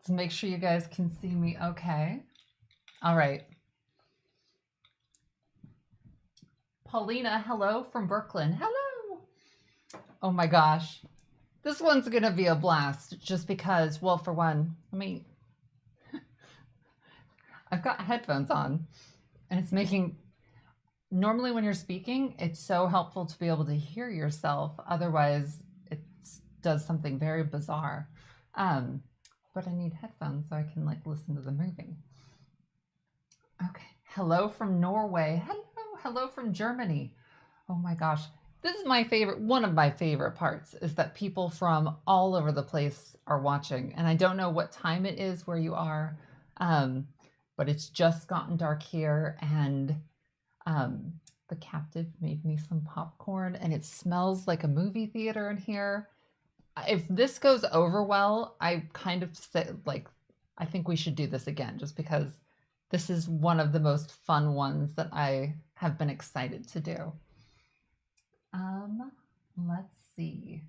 to make sure you guys can see me okay. All right. Paulina, hello from Brooklyn. Hello. Oh my gosh. This one's going to be a blast just because, well, for one, I've got headphones on and it's making, normally when you're speaking, it's so helpful to be able to hear yourself. Otherwise, it does something very bizarre. But I need headphones so I can like listen to the movie. Okay. Hello from Norway. Hello from Germany. Oh my gosh. This is my favorite, one of my favorite parts is that people from all over the place are watching. And I don't know what time it is where you are, but it's just gotten dark here. And the captive made me some popcorn and it smells like a movie theater in here. If this goes over well, I kind of say, like, I think we should do this again just because this is one of the most fun ones that I have been excited to do. Let's see.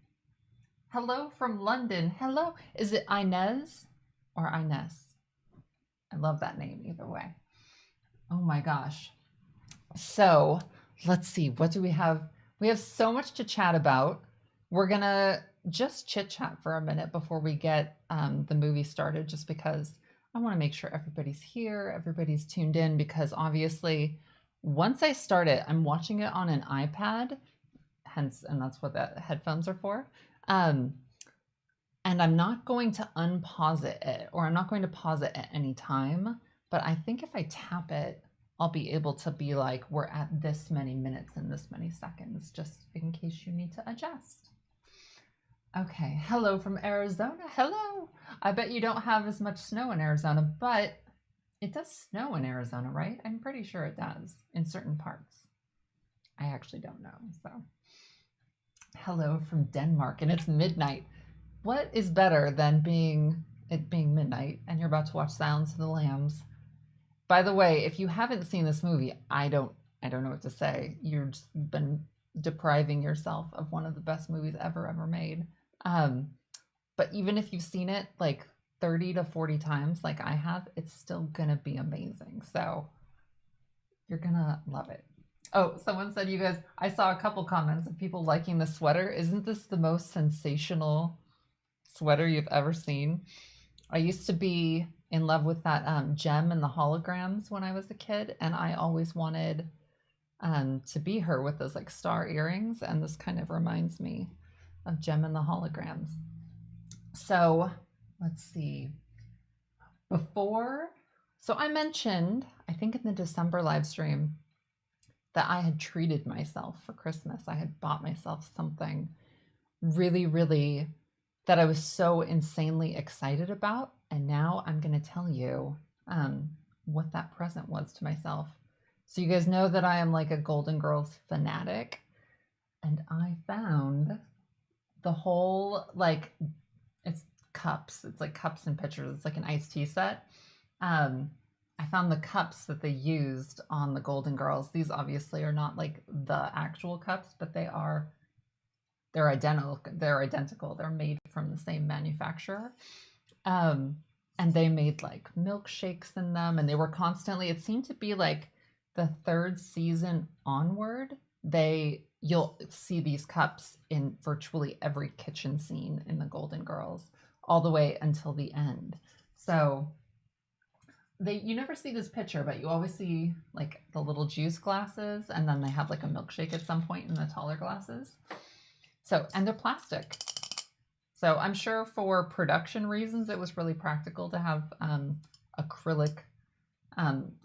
Hello from London. Hello. Is it Inez or Inez? I love that name either way. Oh my gosh. So let's see. What do we have? We have so much to chat about. We're going to just chit chat for a minute before we get the movie started, just because I want to make sure everybody's here, everybody's tuned in, because obviously once I start it, I'm watching it on an iPad, hence, and that's what the headphones are for. And I'm not going to unpause it, or I'm not going to pause it at any time. But I think if I tap it, I'll be able to be like, we're at this many minutes and this many seconds, just in case you need to adjust. Okay, hello from Arizona. Hello. I bet you don't have as much snow in Arizona, but it does snow in Arizona, right? I'm pretty sure it does in certain parts. I actually don't know, so. Hello from Denmark, and it's midnight. What is better than it being midnight and you're about to watch Silence of the Lambs? By the way, if you haven't seen this movie, I don't know what to say. You've just been depriving yourself of one of the best movies ever made. But even if you've seen it like 30 to 40 times like I have, it's still gonna be amazing. So you're gonna love it. Oh, someone said, you guys, I saw a couple comments of people liking the sweater. Isn't this the most sensational sweater you've ever seen? I used to be in love with that Gem and the holograms when I was a kid, and I always wanted to be her with those like star earrings, and this kind of reminds me of Gem and the holograms. So let's see. So I mentioned, I think in the December live stream, that I had treated myself for Christmas. I had bought myself something really that I was so insanely excited about. And now I'm going to tell you what that present was to myself. So you guys know that I am like a Golden Girls fanatic. And I found the whole, like, it's cups. It's like cups and pitchers. It's like an iced tea set. I found the cups that they used on the Golden Girls. These obviously are not like the actual cups, but they're identical. They're made from the same manufacturer. And they made like milkshakes in them, and they were constantly, it seemed to be like the third season onward, you'll see these cups in virtually every kitchen scene in the Golden Girls all the way until the end. So you never see this picture, but you always see like the little juice glasses, and then they have like a milkshake at some point in the taller glasses. So, and they're plastic. So I'm sure for production reasons, it was really practical to have acrylic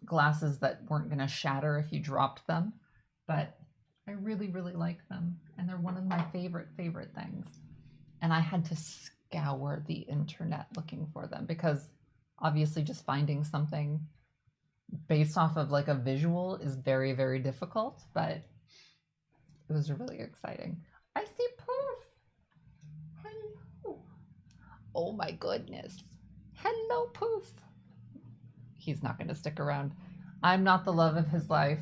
glasses that weren't going to shatter if you dropped them. But I really like them, and they're one of my favorite things. And I had to scour the internet looking for them, because obviously just finding something based off of like a visual is very difficult, but it was really exciting. I see Poof. Hello. Oh my goodness. Hello, Poof. He's not going to stick around. I'm not the love of his life.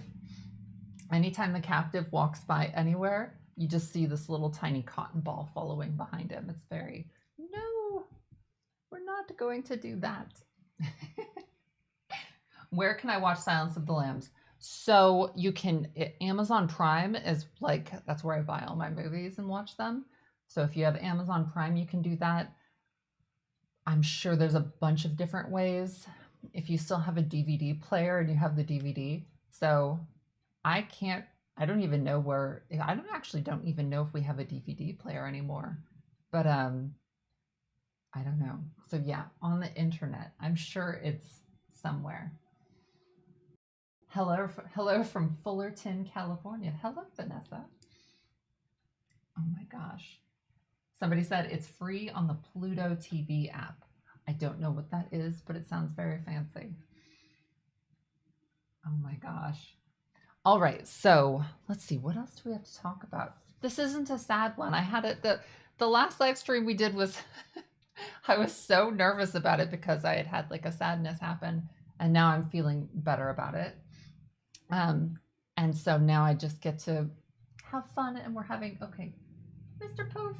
Anytime the captive walks by anywhere, you just see this little tiny cotton ball following behind him. It's very, no, we're not not going to do that. Where can I watch Silence of the Lambs? So you can, Amazon Prime is like, that's where I buy all my movies and watch them. So if you have Amazon Prime, you can do that. I'm sure there's a bunch of different ways. If you still have a DVD player and you have the DVD. So I can't, I don't even know where, I don't even know if we have a DVD player anymore. But I don't know. So yeah, on the internet, I'm sure it's somewhere. Hello from Fullerton, California. Hello, Vanessa. Oh my gosh. Somebody said it's free on the Pluto TV app. I don't know what that is, but it sounds very fancy. Oh my gosh. All right, so let's see. What else do we have to talk about? This isn't a sad one. I had it the last live stream we did was I was so nervous about it because I had like a sadness happen, and now I'm feeling better about it. And so now I just get to have fun, and we're having okay, Mr. Poof.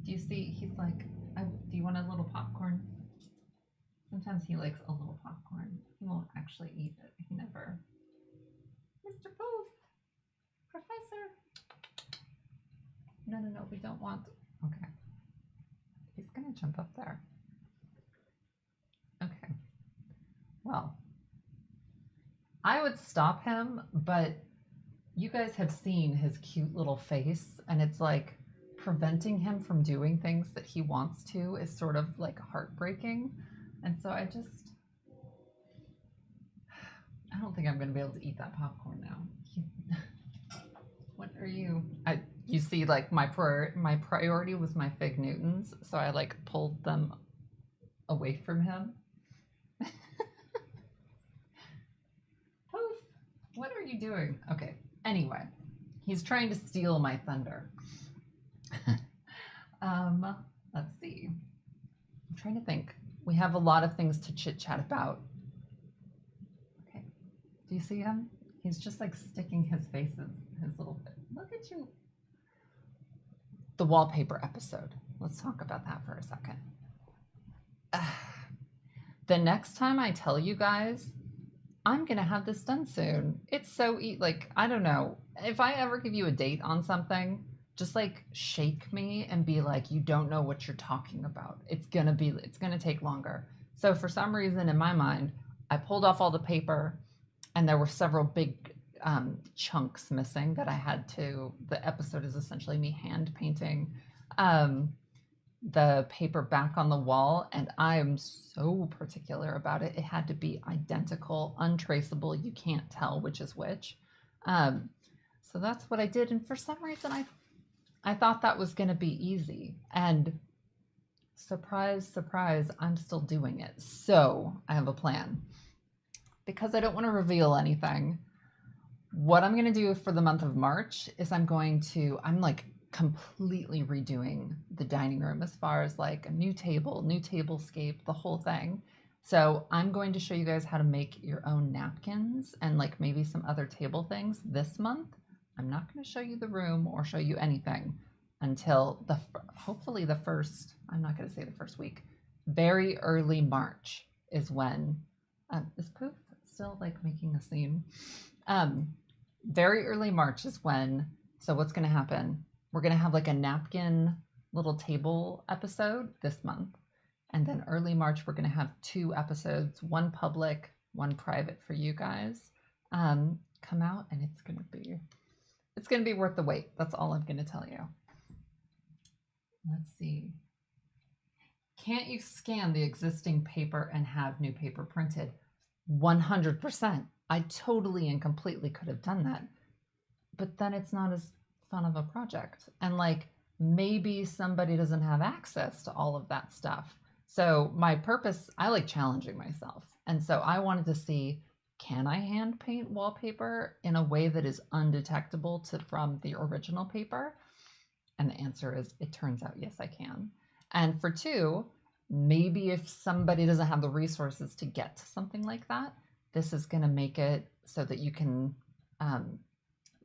Do you see? He's like, do you want a little popcorn? Sometimes he likes a little popcorn. He won't actually eat it. He never. Mr. Poof, Professor. No, we don't want. Okay. He's gonna jump up there. Okay. Well, I would stop him, but you guys have seen his cute little face, and it's like preventing him from doing things that he wants to is sort of like heartbreaking. And so I don't think I'm going to be able to eat that popcorn now. What are you? You see, like my priority was my fig Newtons, so I like pulled them away from him. Poof! What are you doing? Okay. Anyway, he's trying to steal my thunder. Let's see. I'm trying to think. We have a lot of things to chit chat about. Okay. Do you see him? He's just like sticking his face in his little bit. Look at you. The wallpaper episode. Let's talk about that for a second. The next time I tell you guys, I'm going to have this done soon. It's so like, I don't know. If I ever give you a date on something, just like shake me and be like, you don't know what you're talking about. It's going to take longer. So for some reason in my mind, I pulled off all the paper and there were several big chunks missing that I had to, the episode is essentially me hand painting the paper back on the wall, and I'm so particular about it. It had to be identical, untraceable. You can't tell which is which. So that's what I did. And for some reason, I thought that was going to be easy. And surprise, surprise, I'm still doing it. So I have a plan. Because I don't want to reveal anything, what I'm going to do for the month of March is I'm like completely redoing the dining room as far as like a new tablescape, the whole thing. So I'm going to show you guys how to make your own napkins and like maybe some other table things this month. I'm not going to show you the room or show you anything until hopefully the first, I'm not going to say the first week, very early March is when, is Poof still like making a scene? Very early March is when, so what's going to happen? We're going to have like a napkin little table episode this month. And then early March, we're going to have 2 episodes, one public, one private for you guys, come out, and it's going to be worth the wait. That's all I'm going to tell you. Let's see. Can't you scan the existing paper and have new paper printed? 100%. I totally and completely could have done that. But then it's not as fun of a project. And like maybe somebody doesn't have access to all of that stuff. So my purpose, I like challenging myself. And so I wanted to see, can I hand paint wallpaper in a way that is undetectable from the original paper? And the answer is, it turns out, yes, I can. And for 2, maybe if somebody doesn't have the resources to get to something like that, this is going to make it so that you can,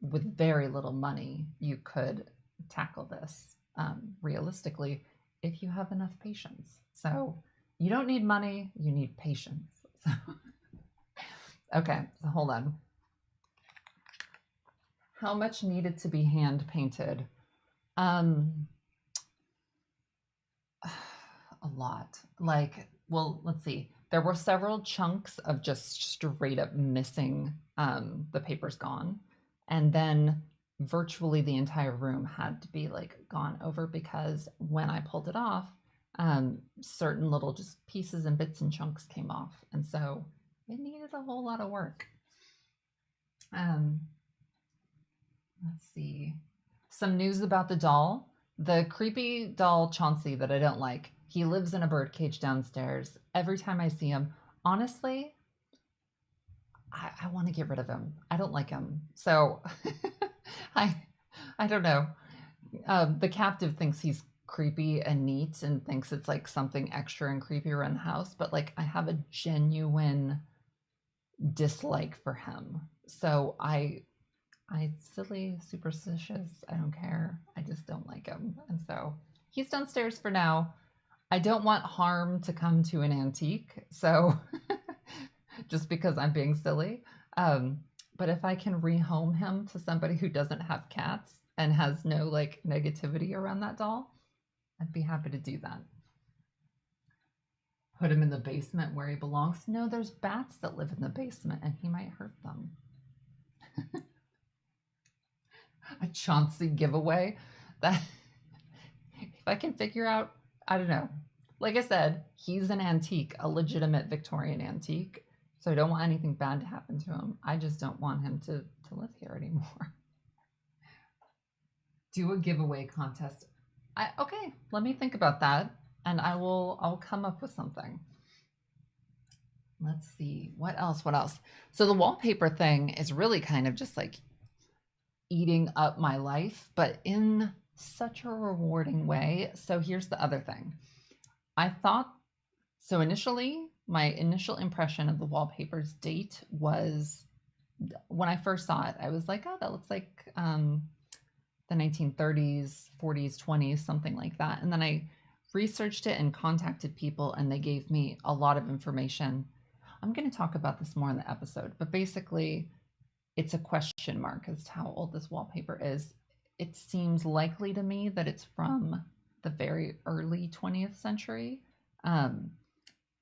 with very little money, you could tackle this realistically if you have enough patience. So you don't need money, you need patience. So, okay, so hold on. How much needed to be hand painted? Um, a lot. Like, well, let's see. There were several chunks of just straight up missing. The paper's gone, and then virtually the entire room had to be like gone over because when I pulled it off, certain little just pieces and bits and chunks came off, and so it needed a whole lot of work. Um, let's see. Some news about the doll. The creepy doll Chauncey that I don't like. He lives in a birdcage downstairs. Every time I see him, honestly, I want to get rid of him. I don't like him. So I I don't know. The captive thinks he's creepy and neat and thinks it's like something extra and creepy around the house, but like I have a genuine dislike for him. So I silly, superstitious. I don't care. I just don't like him. And so he's downstairs for now. I don't want harm to come to an antique. So just because I'm being silly. Um, but if I can rehome him to somebody who doesn't have cats and has no like negativity around that doll, I'd be happy to do that. Put him in the basement where he belongs. No, there's bats that live in the basement and he might hurt them. A Chauncey giveaway. That if I can figure out, I don't know. Like I said, he's an antique, a legitimate Victorian antique. So I don't want anything bad to happen to him. I just don't want him to live here anymore. Do a giveaway contest. Okay, let me think about that and I'll come up with something. Let's see. What else? What else? So the wallpaper thing is really kind of just like eating up my life, but in such a rewarding way. So here's the other thing. I thought so initially, my initial impression of the wallpaper's date was when I first saw it, I was like, oh, that looks like the 1930s, 40s, 20s, something like that. And then I researched it and contacted people, and they gave me a lot of information. I'm going to talk about this more in the episode, but basically, it's a question mark as to how old this wallpaper is. It seems likely to me that it's from the very early 20th century.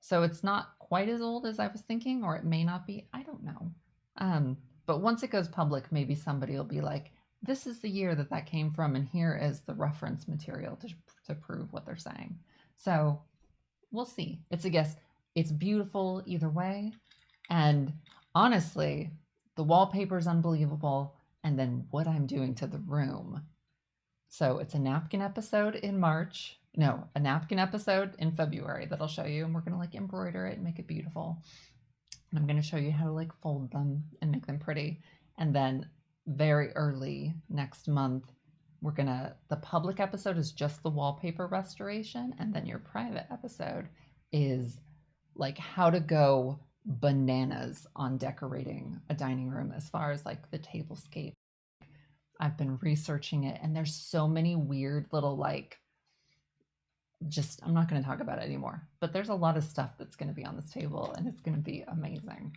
So it's not quite as old as I was thinking, or it may not be. I don't know. But once it goes public, maybe somebody will be like, this is the year that that came from, and here is the reference material to prove what they're saying. So we'll see. It's a guess. It's beautiful either way. And honestly, the wallpaper is unbelievable. And then what I'm doing to the room. So it's a napkin episode in March. No, a napkin episode in February that I'll show you. And we're going to like embroider it and make it beautiful. And I'm going to show you how to like fold them and make them pretty. And then very early next month, the public episode is just the wallpaper restoration. And then your private episode is like how to go bananas on decorating a dining room as far as like the tablescape. I've been researching it and there's so many weird little like just I'm not going to talk about it anymore, but there's a lot of stuff that's going to be on this table and it's going to be amazing.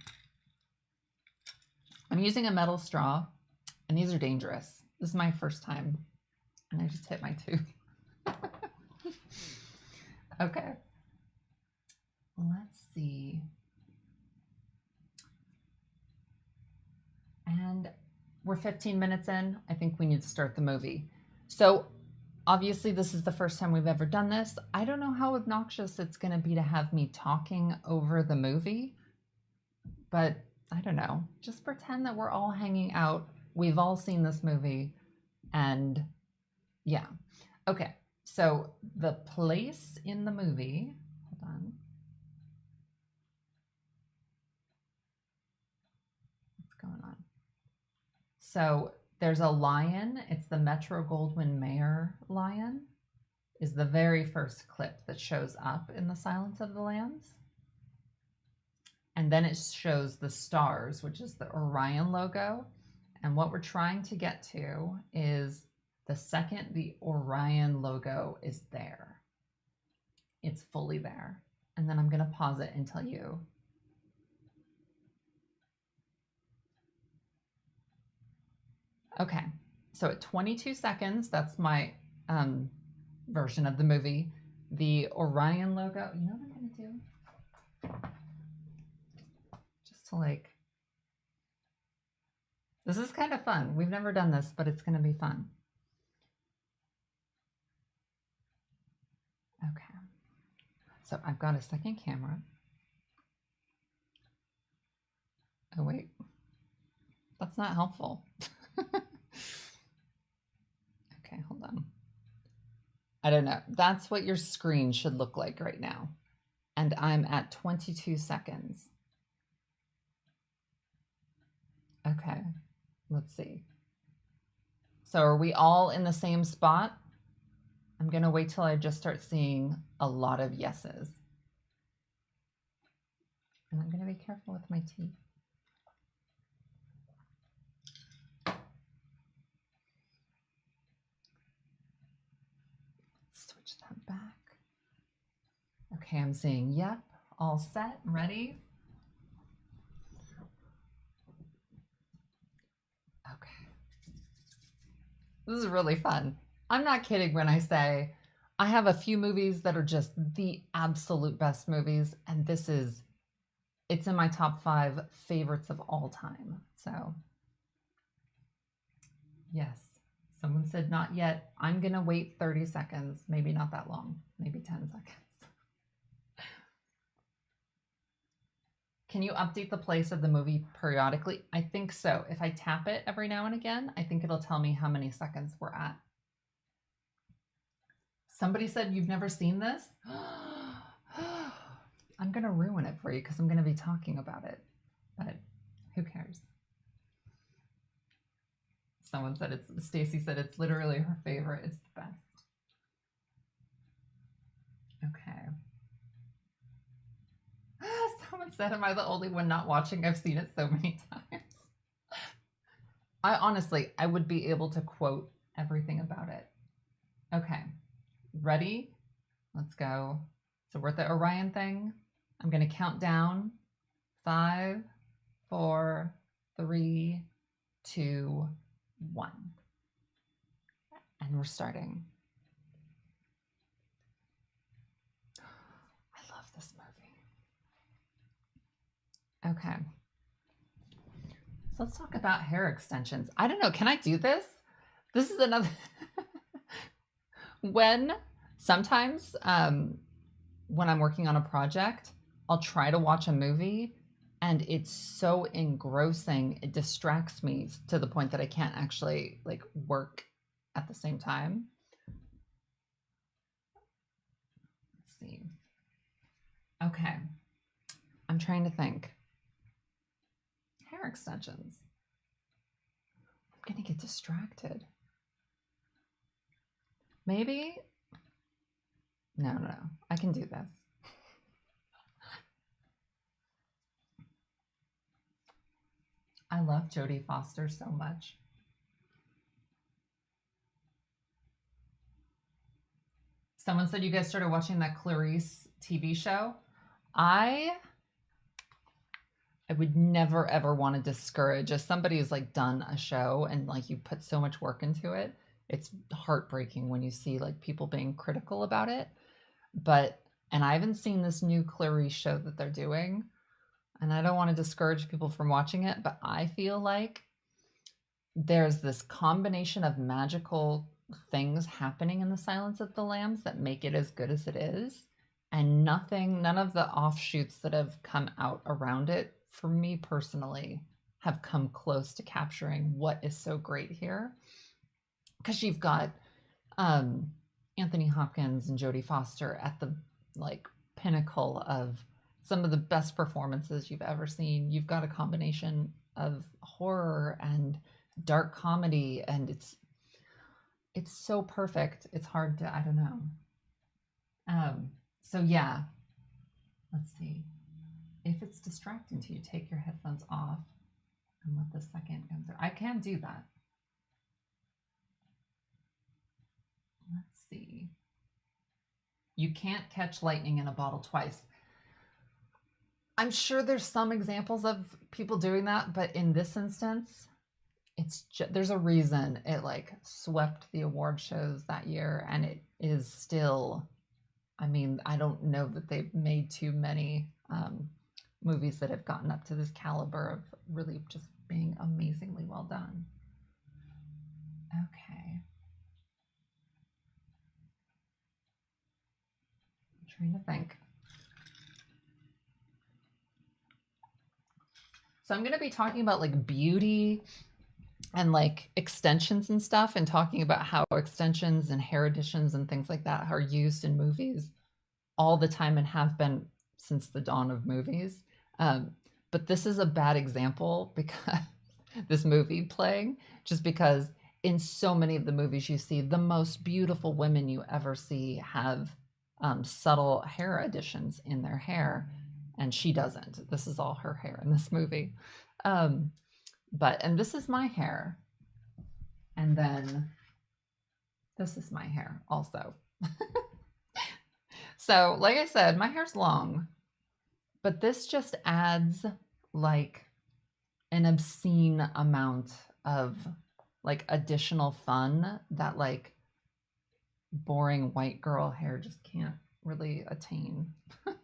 I'm using a metal straw and these are dangerous. This is my first time and I just hit my tooth. Okay. Let's see. And we're 15 minutes in. I think we need to start the movie. So obviously this is the first time we've ever done this. I don't know how obnoxious it's going to be to have me talking over the movie, but I don't know. Just pretend that we're all hanging out. We've all seen this movie and yeah. Okay. So the place in the movie, hold on. What's going on? So there's a lion. It's the Metro-Goldwyn-Mayer lion. Is the very first clip that shows up in The Silence of the Lambs. And then it shows the stars, which is the Orion logo. And what we're trying to get to is the second the Orion logo is there. it's fully there. And then I'm going to pause it and tell you. Okay, so at 22 seconds, that's my version of the movie. The Orion logo, you know what I'm going to do? Just to like, this is kind of fun. We've never done this, but it's going to be fun. Okay, so I've got a second camera. Oh, wait, that's not helpful. Okay, hold on. I don't know. That's what your screen should look like right now. And I'm at 22 seconds. Okay, let's see. So are we all in the same spot? I'm going to wait till I just start seeing a lot of yeses. And I'm going to be careful with my teeth. Switch that back. Okay, I'm seeing yep, all set, ready. Okay. This is really fun. I'm not kidding when I say I have a few movies that are just the absolute best movies, and it's in my top 5 favorites of all time. So, yes, someone said not yet. I'm going to wait 30 seconds, maybe not that long, maybe 10 seconds. Can you update the place of the movie periodically? I think so. If I tap it every now and again, I think it'll tell me how many seconds we're at. Somebody said you've never seen this? I'm going to ruin it for you because I'm going to be talking about it, but who cares? Someone said Stacy said it's literally her favorite. It's the best. Okay. Someone said, am I the only one not watching? I've seen it so many times. I would be able to quote everything about it. Okay, ready? Let's go. So we're at the Orion thing. I'm going to count down. 5, 4, 3, 2, 1. And we're starting. I love this movie. Okay. So let's talk about hair extensions. I don't know. Can I do this? This is another. Sometimes when I'm working on a project, I'll try to watch a movie and it's so engrossing, it distracts me to the point that I can't actually like work at the same time. Let's see. Okay. I'm trying to think. Hair extensions. I'm gonna get distracted. Maybe. No. I can do this. I love Jodie Foster so much. Someone said you guys started watching that Clarice TV show. I would never ever want to discourage, as somebody who's like done a show and like you put so much work into it, it's heartbreaking when you see like people being critical about it. And I haven't seen this new Clarice show that they're doing, and I don't want to discourage people from watching it, but I feel like there's this combination of magical things happening in the Silence of the Lambs that make it as good as it is, and none of the offshoots that have come out around it, for me personally, have come close to capturing what is so great here. Because you've got Anthony Hopkins and Jodie Foster at the like pinnacle of some of the best performances you've ever seen. You've got a combination of horror and dark comedy, and it's so perfect. It's hard to, I don't know. So yeah, let's see. If it's distracting to you, take your headphones off and let the second come through. I can do that. Let's see. You can't catch lightning in a bottle twice. I'm sure there's some examples of people doing that, but in this instance, there's a reason it like swept the award shows that year, and it is still. I mean, I don't know that they've made too many movies that have gotten up to this caliber of really just being amazingly well done. Okay. I'm trying to think. So I'm going to be talking about like beauty and like extensions and stuff, and talking about how extensions and hair additions and things like that are used in movies all the time and have been since the dawn of movies. But this is a bad example because this movie playing, just because in so many of the movies you see, the most beautiful women you ever see have subtle hair additions in their hair, and she doesn't. This is all her hair in this movie. And this is my hair, and then this is my hair also. So, like I said, my hair's long, but this just adds like an obscene amount of like additional fun that like boring white girl hair just can't really attain. Okay.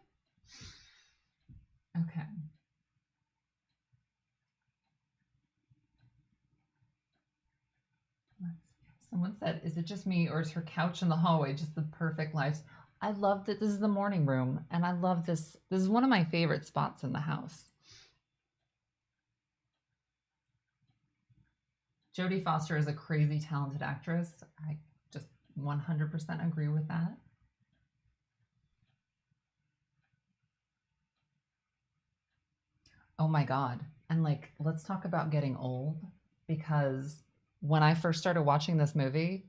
Someone said, is it just me or is her couch in the hallway just the perfect life? I love that this is the morning room, and I love this. This is one of my favorite spots in the house. Jodie Foster is a crazy talented actress. I just 100% agree with that. Oh my God. And like, let's talk about getting old, because when I first started watching this movie,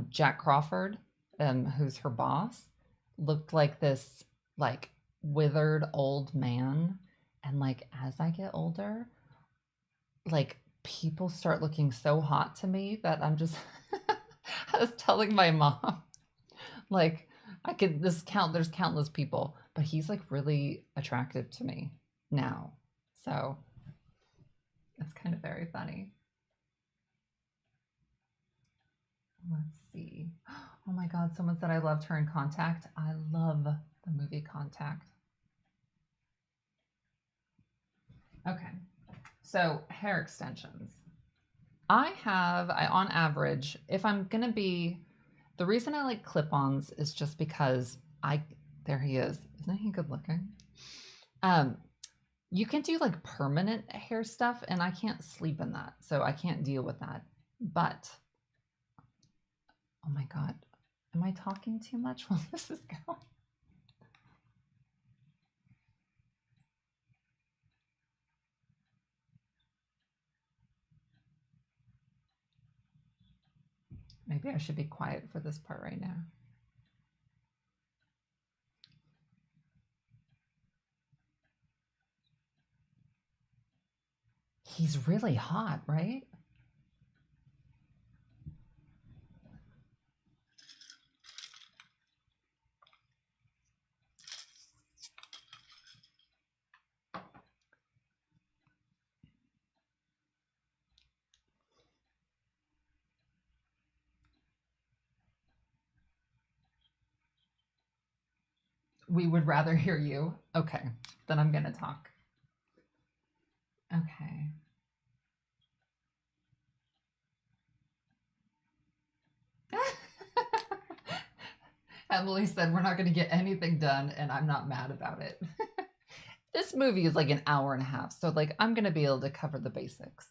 Jack Crawford, who's her boss, looked like this like withered old man. And like, as I get older, like people start looking so hot to me that I'm just, I was telling my mom, like, there's countless people, but he's like really attractive to me now. So it's kind of very funny. Let's see. Oh my God, someone said I loved her in Contact. I love the movie Contact. Okay, so hair extensions. I on average, if I'm gonna be, the reason I like clip-ons is just because there he is. Isn't he good looking? You can do like permanent hair stuff, and I can't sleep in that, so I can't deal with that. But oh my God, am I talking too much while this is going? Maybe I should be quiet for this part right now. He's really hot, right? We would rather hear you. Okay, then I'm gonna talk. Okay. Emily said we're not going to get anything done, and I'm not mad about it. This movie is like an hour and a half, so like I'm going to be able to cover the basics.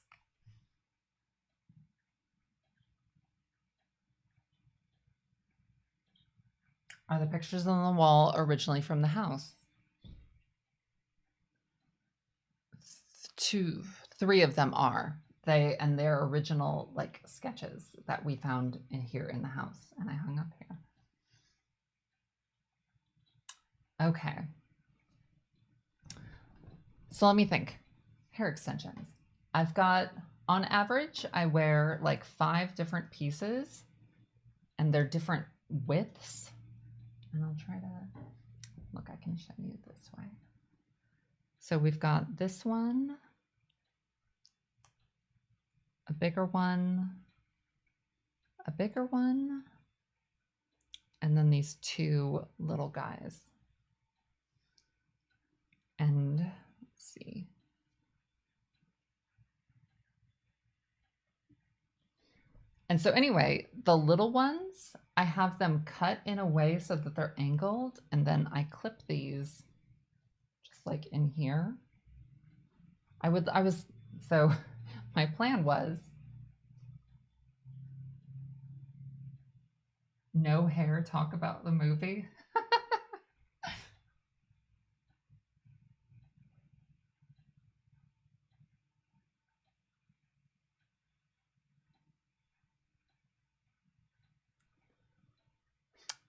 Are the pictures on the wall originally from the house? Three of them are. They're original like sketches that we found here in the house, and I hung up here. Okay. So let me think. Hair extensions. I've got, on average, I wear like 5 different pieces, and they're different widths. And I'll try to, look, I can show you this way. So we've got this one, a bigger one, a bigger one, and then these two little guys. And let's see. And so anyway, the little ones, I have them cut in a way so that they're angled, and then I clip these just like in here. So my plan was no hair, talk about the movie.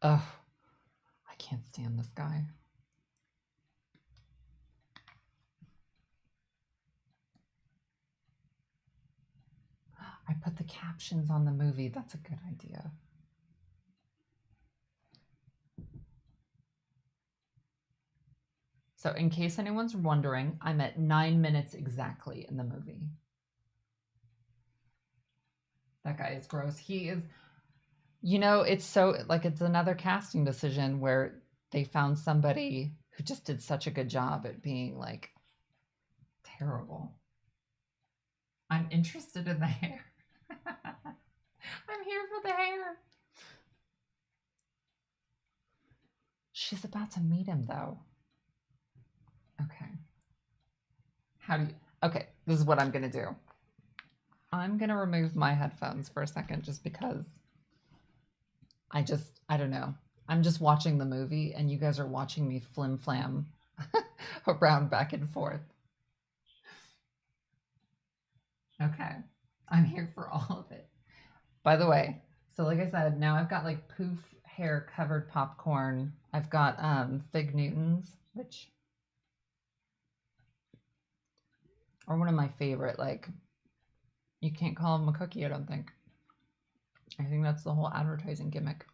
Ugh, I can't stand this guy. I put the captions on the movie. That's a good idea. So in case anyone's wondering, I'm at 9 minutes exactly in the movie. That guy is gross. He is, you know, it's so, like, it's another casting decision where they found somebody who just did such a good job at being, like, terrible. I'm interested in the hair. I'm here for the hair. She's about to meet him, though. Okay. Okay, this is what I'm going to do. I'm going to remove my headphones for a second just because I don't know. I'm just watching the movie and you guys are watching me flim flam around back and forth. Okay, I'm here for all of it. By the way, so like I said, now I've got like poof hair covered popcorn. I've got Fig Newtons, which are one of my favorite. Like, you can't call them a cookie, I don't think. I think that's the whole advertising gimmick.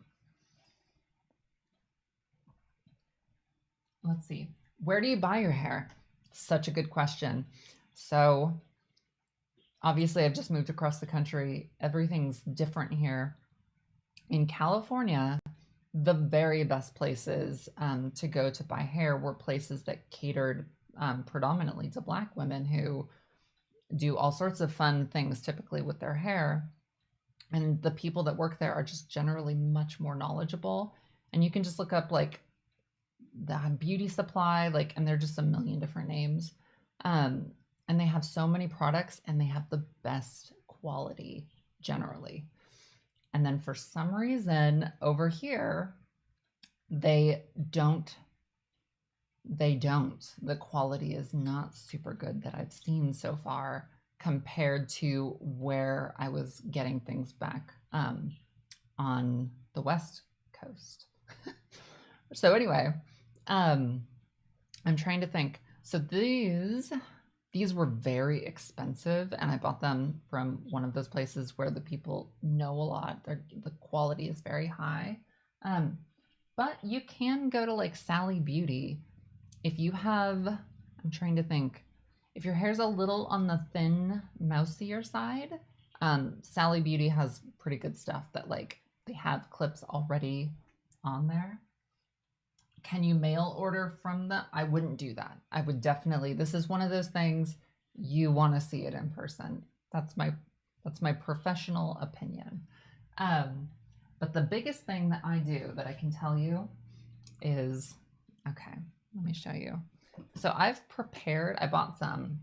Let's see. Where do you buy your hair? Such a good question. So obviously I've just moved across the country. Everything's different here. In California, the very best places to go to buy hair were places that catered predominantly to Black women who do all sorts of fun things typically with their hair. And the people that work there are just generally much more knowledgeable. And you can just look up like the beauty supply, like, and they're just a million different names. And they have so many products and they have the best quality generally. And then for some reason over here, they don't. The quality is not super good that I've seen so far compared to where I was getting things back on the West Coast. So anyway, I'm trying to think. So these were very expensive, and I bought them from one of those places where the people know a lot. The quality is very high. But you can go to like Sally Beauty if you have, I'm trying to think, if your hair's a little on the thin, mousier side, Sally Beauty has pretty good stuff that like they have clips already on there. Can you mail order from them? I wouldn't do that. I would definitely, this is one of those things you want to see it in person. That's my professional opinion. But the biggest thing that I do that I can tell you is, okay, let me show you. So I've prepared, I bought some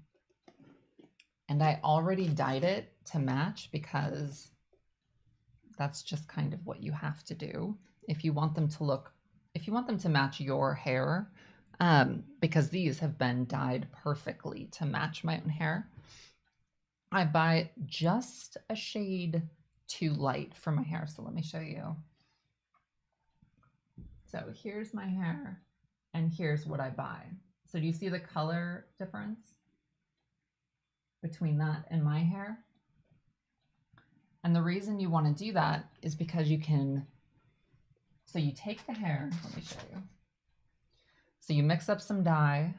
and I already dyed it to match because that's just kind of what you have to do if you want them to match your hair, because these have been dyed perfectly to match my own hair. I buy just a shade too light for my hair. So let me show you. So here's my hair and here's what I buy. So do you see the color difference between that and my hair? And the reason you want to do that is because you can So you take the hair, let me show you. So you mix up some dye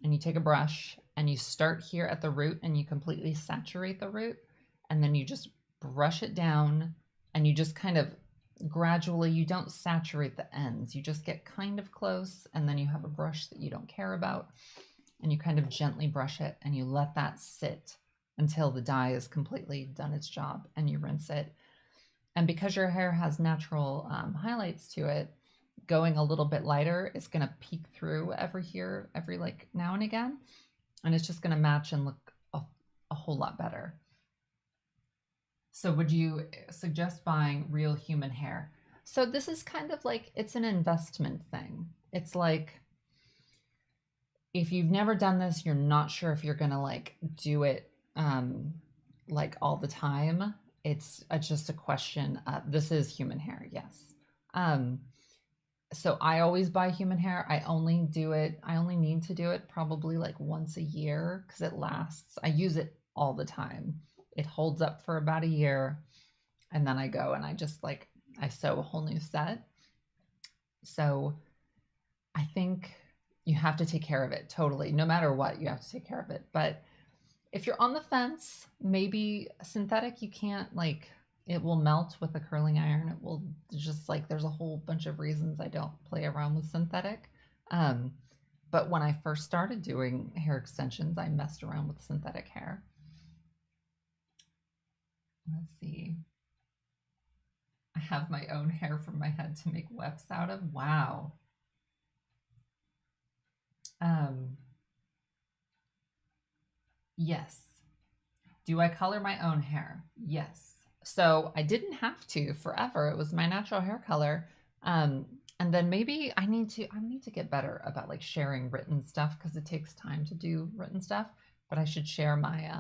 and you take a brush and you start here at the root and you completely saturate the root, and then you just brush it down and you just kind of gradually, you don't saturate the ends, you just get kind of close, and then you have a brush that you don't care about and you kind of gently brush it and you let that sit until the dye is completely done its job, and you rinse it. And because your hair has natural highlights to it, going a little bit lighter is going to peek through every like now and again, and it's just going to match and look a whole lot better. So would you suggest buying real human hair? So this is kind of like, it's an investment thing. It's like, if you've never done this, you're not sure if you're going to like do it like all the time. It's just a question. This is human hair, yes. So I always buy human hair. I only need to do it probably like once a year because it lasts. I use it all the time. It holds up for about a year, and then I go and I just like, I sew a whole new set. So I think you have to take care of it totally. No matter what, you have to take care of it. But if you're on the fence, maybe synthetic, you can't, like, it will melt with a curling iron. It will just like, there's a whole bunch of reasons I don't play around with synthetic. But when I first started doing hair extensions, I messed around with synthetic hair. Let's see. I have my own hair from my head to make wefts out of. Wow. Yes. Do I color my own hair? Yes. So I didn't have to forever. It was my natural hair color. And then maybe I need to get better about like sharing written stuff, because it takes time to do written stuff. But I should share my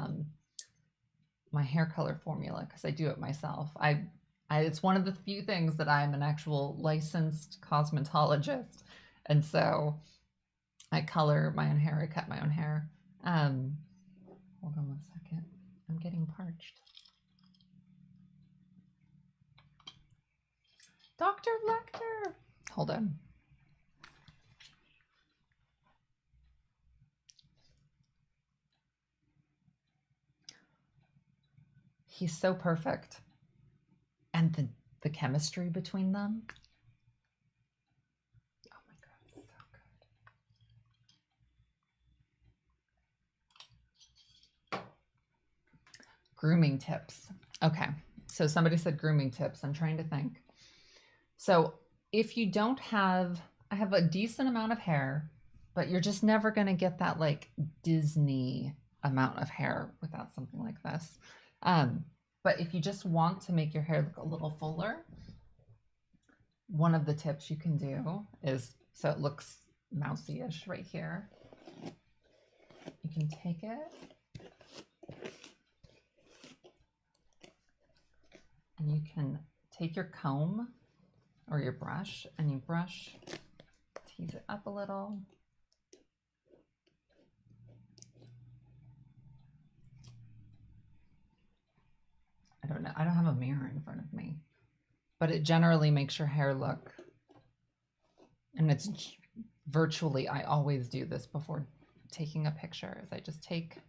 my hair color formula, because I do it myself. It's one of the few things that I'm an actual licensed cosmetologist, and so I color my own hair. I cut my own hair. Hold on 1 second. I'm getting parched. Dr. Lecter. Hold on. He's so perfect. And the chemistry between them. Oh my God, so good. Grooming tips. Okay, so somebody said grooming tips. I'm trying to think. So if you don't have, I have a decent amount of hair, but you're just never going to get that like Disney amount of hair without something like this. But if you just want to make your hair look a little fuller, one of the tips you can do is, so it looks mousy-ish right here. You can take it and you can take your comb or your brush and you brush, tease it up a little. I don't know, I don't have a mirror in front of me, but it generally makes your hair look, and it's virtually, I always do this before taking a picture, is I just take,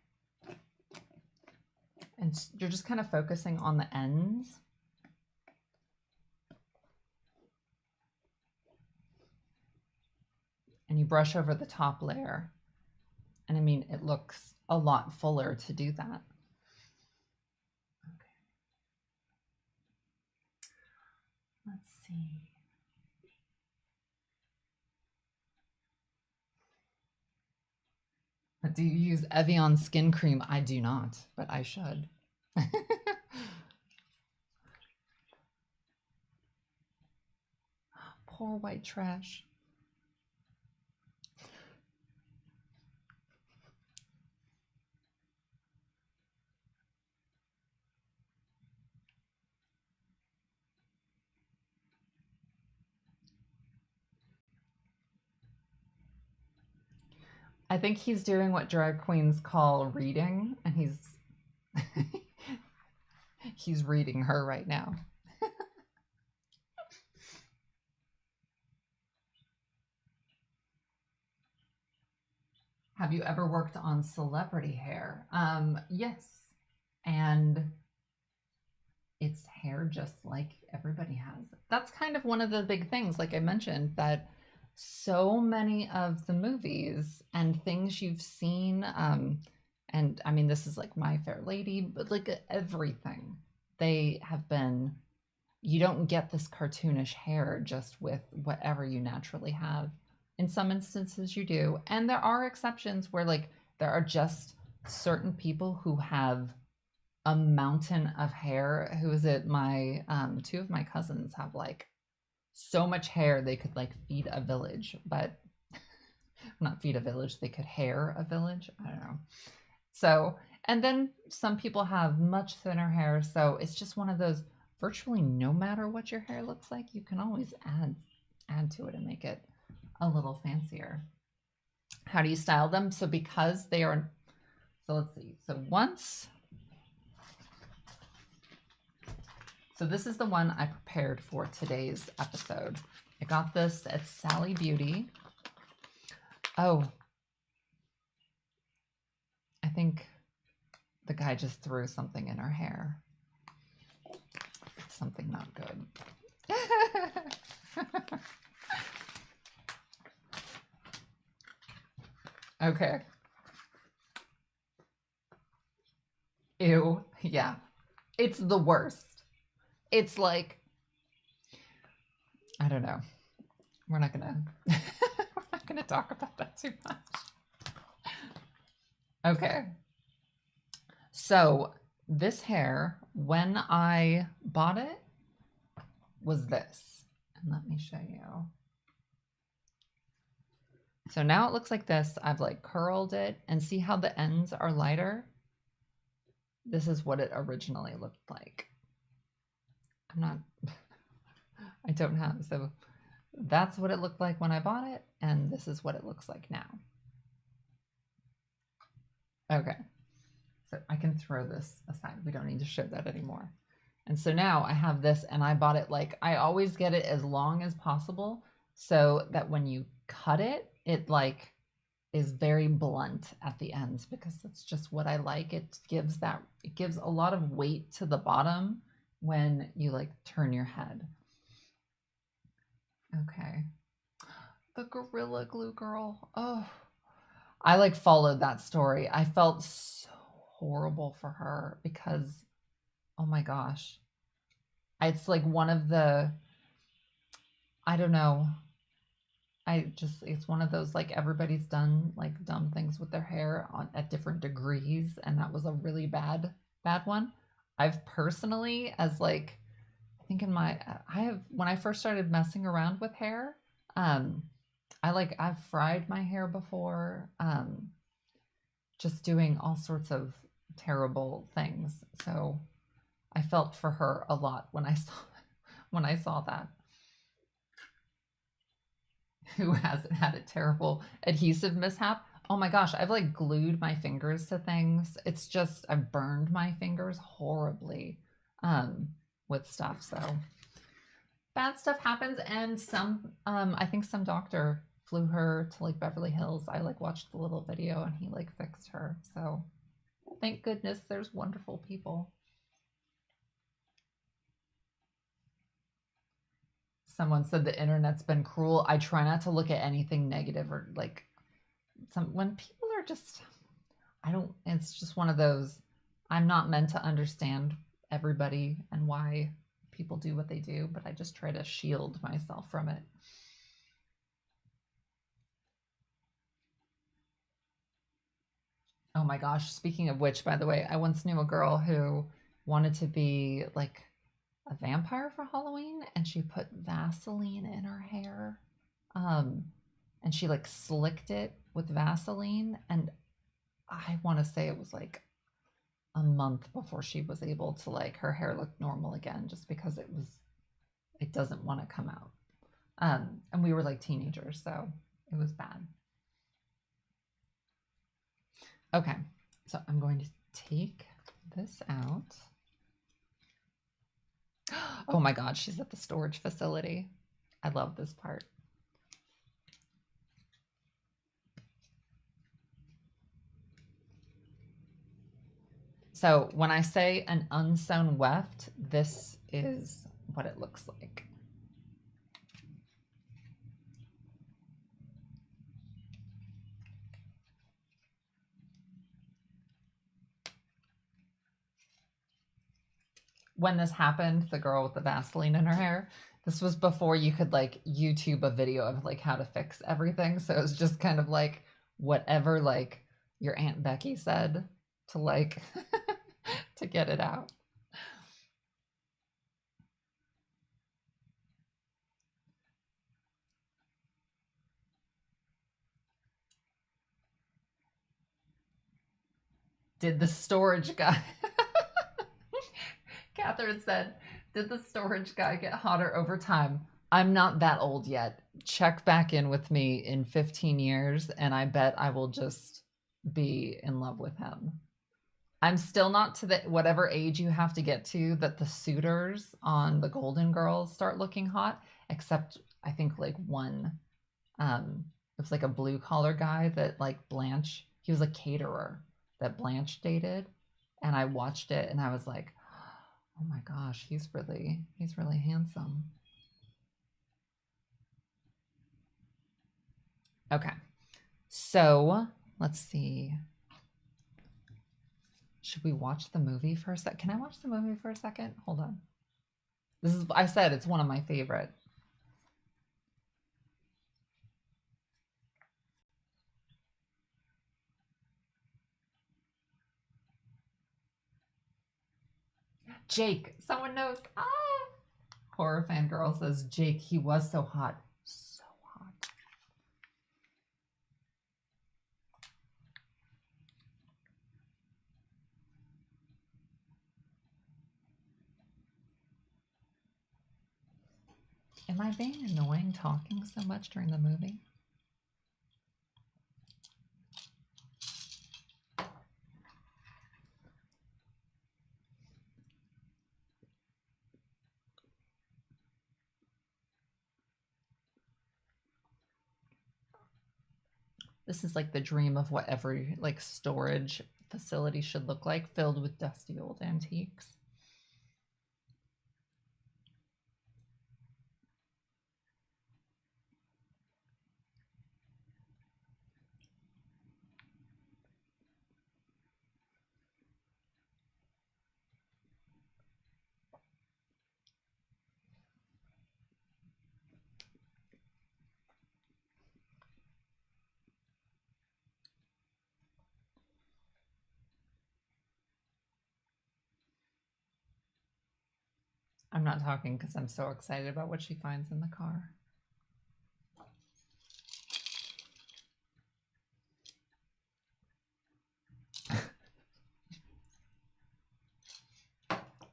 and you're just kind of focusing on the ends. And you brush over the top layer. And I mean, it looks a lot fuller to do that. Okay. Let's see. But do you use Evian skin cream? I do not, but I should. Poor white trash. I think he's doing what drag queens call reading, and he's he's reading her right now. Have you ever worked on celebrity hair? Yes. And it's hair just like everybody has. That's kind of one of the big things, like I mentioned, that so many of the movies and things you've seen, and I mean, this is like My Fair Lady, but like everything, they have been, you don't get this cartoonish hair just with whatever you naturally have. In some instances, you do. And there are exceptions where, like, there are just certain people who have a mountain of hair. Who is it? My two of my cousins have like so much hair they could like feed a village, but not feed a village, they could hair a village. I don't know. So, and then some people have much thinner hair, so it's just one of those, virtually no matter what your hair looks like, you can always add to it and make it a little fancier. How do you style them? So because they are, so let's see. So this is the one I prepared for today's episode. I got this at Sally Beauty. Oh, I think the guy just threw something in her hair. It's something not good. Okay. Ew. Yeah. It's the worst. It's like, I don't know. We're not gonna we're not gonna talk about that too much. Okay. So this hair, when I bought it, was this. And let me show you. So now it looks like this. I've like curled it, and see how the ends are lighter? This is what it originally looked like. I don't have, so that's what it looked like when I bought it, and this is what it looks like now. Okay, so I can throw this aside. We don't need to show that anymore. And so now I have this, and I bought it, like, I always get it as long as possible so that when you cut it, it like is very blunt at the ends, because that's just what I like. It gives a lot of weight to the bottom when you like turn your head. Okay. The Gorilla Glue girl. Oh, I like followed that story. I felt so horrible for her because, oh my gosh. It's like one of the, I don't know. It's one of those, like, everybody's done like dumb things with their hair at different degrees. And that was a really bad one. I've personally, as like, I think when I first started messing around with hair, I've fried my hair before, just doing all sorts of terrible things. So I felt for her a lot when I saw that. Who hasn't had a terrible adhesive mishap? Oh my gosh, I've like glued my fingers to things. It's just, I've burned my fingers horribly with stuff. So bad stuff happens. And I think some doctor flew her to like Beverly Hills. I like watched the little video and he like fixed her. So thank goodness there's wonderful people. Someone said the internet's been cruel. I try not to look at anything negative or like when people are just, it's just one of those, I'm not meant to understand everybody and why people do what they do, but I just try to shield myself from it. Oh my gosh, speaking of which, by the way, I once knew a girl who wanted to be like a vampire for Halloween, and she put Vaseline in her hair. And she like slicked it with Vaseline, and I want to say it was like a month before she was able to, like, her hair looked normal again, just because it doesn't want to come out. And we were like teenagers, so it was bad. Okay, so I'm going to take this out. Oh my God, she's at the storage facility. I love this part. So when I say an unsewn weft, this is what it looks like. When this happened, the girl with the Vaseline in her hair, this was before you could like YouTube a video of like how to fix everything. So it was just kind of like whatever like your Aunt Becky said to like to get it out. Did the storage guy Catherine said, did the storage guy get hotter over time? I'm not that old yet. Check back in with me in 15 years, and I bet I will just be in love with him. I'm still not to the whatever age you have to get to that the suitors on the Golden Girls start looking hot, except I think like one it was like a blue collar guy that like Blanche, he was a caterer that Blanche dated, and I watched it and I was like, oh my gosh, he's really handsome. Okay. So, let's see. Should we watch the movie for a sec? Can I watch the movie for a second? Hold on. This is, I said it's one of my favorite. Jake, someone knows. Ah! Horror fan girl says Jake, he was so hot. So hot. Am I being annoying talking so much during the movie? This is like the dream of what every like storage facility should look like, filled with dusty old antiques. I'm not talking because I'm so excited about what she finds in the car.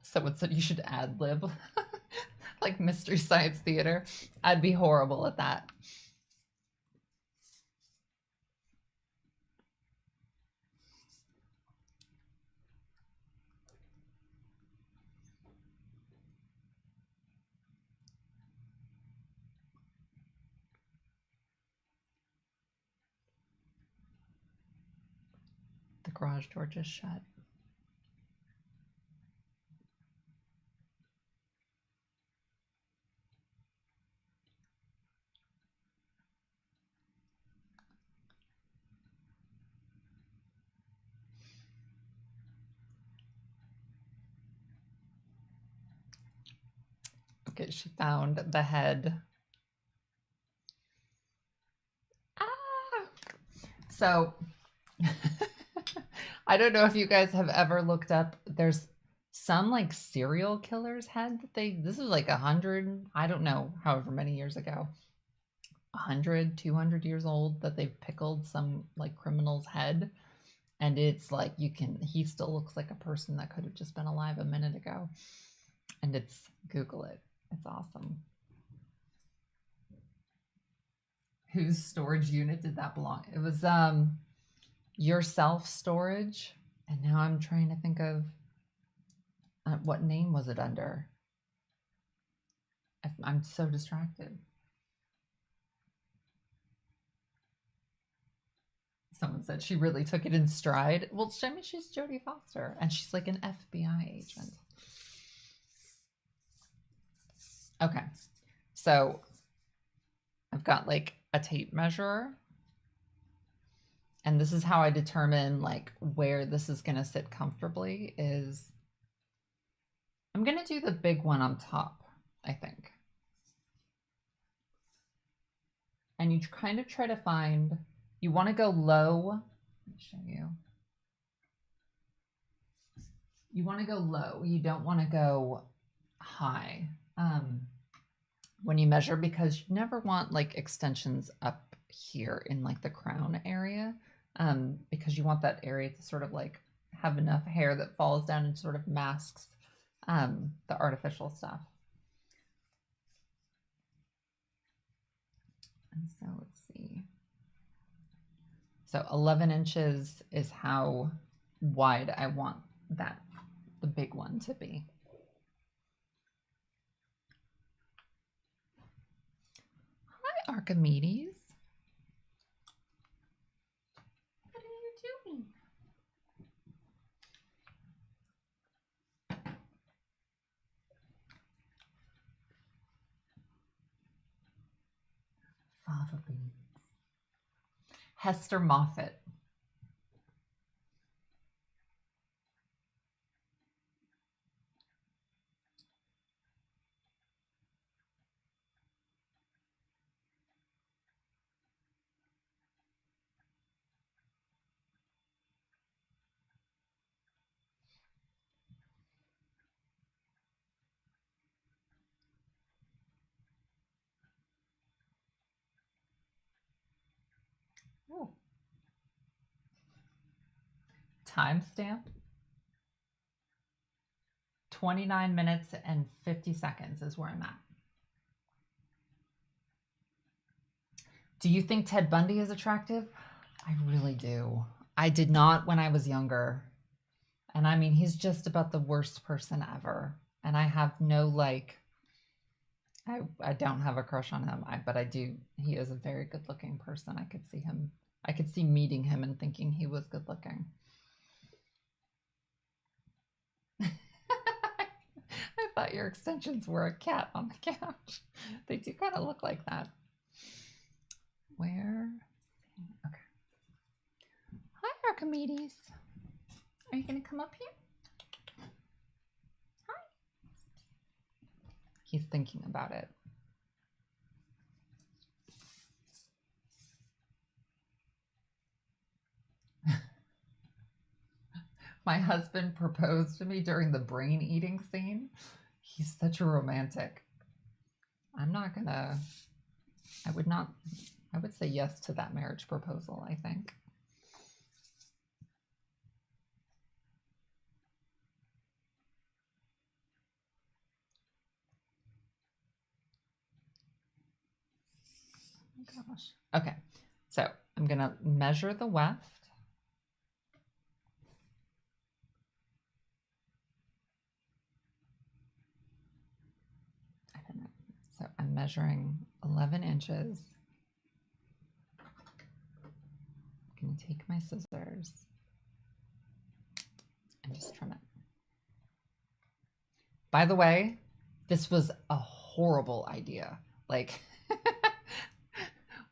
Someone said you should ad lib like Mystery Science Theater. I'd be horrible at that. The garage door just shut. Okay, she found the head. Ah! So, I don't know if you guys have ever looked up, there's some like serial killer's head that this was like 100, I don't know, however many years ago, 100, 200 years old, that they've pickled some like criminal's head. And it's like he still looks like a person that could have just been alive a minute ago. And Google it. It's awesome. Whose storage unit did that belong? It was Yourself Storage. And now I'm trying to think of what name was it under? I'm so distracted. Someone said she really took it in stride. Well, I mean, she's Jodie Foster, and she's like an FBI agent. Okay, so I've got like a tape measure, and this is how I determine like where this is gonna sit comfortably is I'm gonna do the big one on top, I think. And you kind of try to find, you wanna go low. Let me show you. You wanna go low, you don't wanna go high. When you measure, because you never want like extensions up here in like the crown area, because you want that area to sort of like have enough hair that falls down and sort of masks the artificial stuff. And so let's see. So 11 inches is how wide I want that, the big one, to be. Hi, Archimedes. What are you doing? Fava beans. Hester Moffat. Oh. Timestamp 29 minutes and 50 seconds is where I'm at. Do you think Ted Bundy is attractive? I really do. I did not when I was younger. And I mean, he's just about the worst person ever. And I have no like, I don't have a crush on him, but I do. He is a very good looking person. I could see him. I could see meeting him and thinking he was good looking. I thought your extensions were a cat on the couch. They do kind of look like that. Where? Okay. Hi, Archimedes. Are you going to come up here? Hi. He's thinking about it. My husband proposed to me during the brain eating scene. He's such a romantic. I'm not gonna, I would say yes to that marriage proposal, I think. Oh gosh. Okay, so I'm gonna measure the weft. So I'm measuring 11 inches. I'm gonna take my scissors and just trim it. By the way, this was a horrible idea. Like,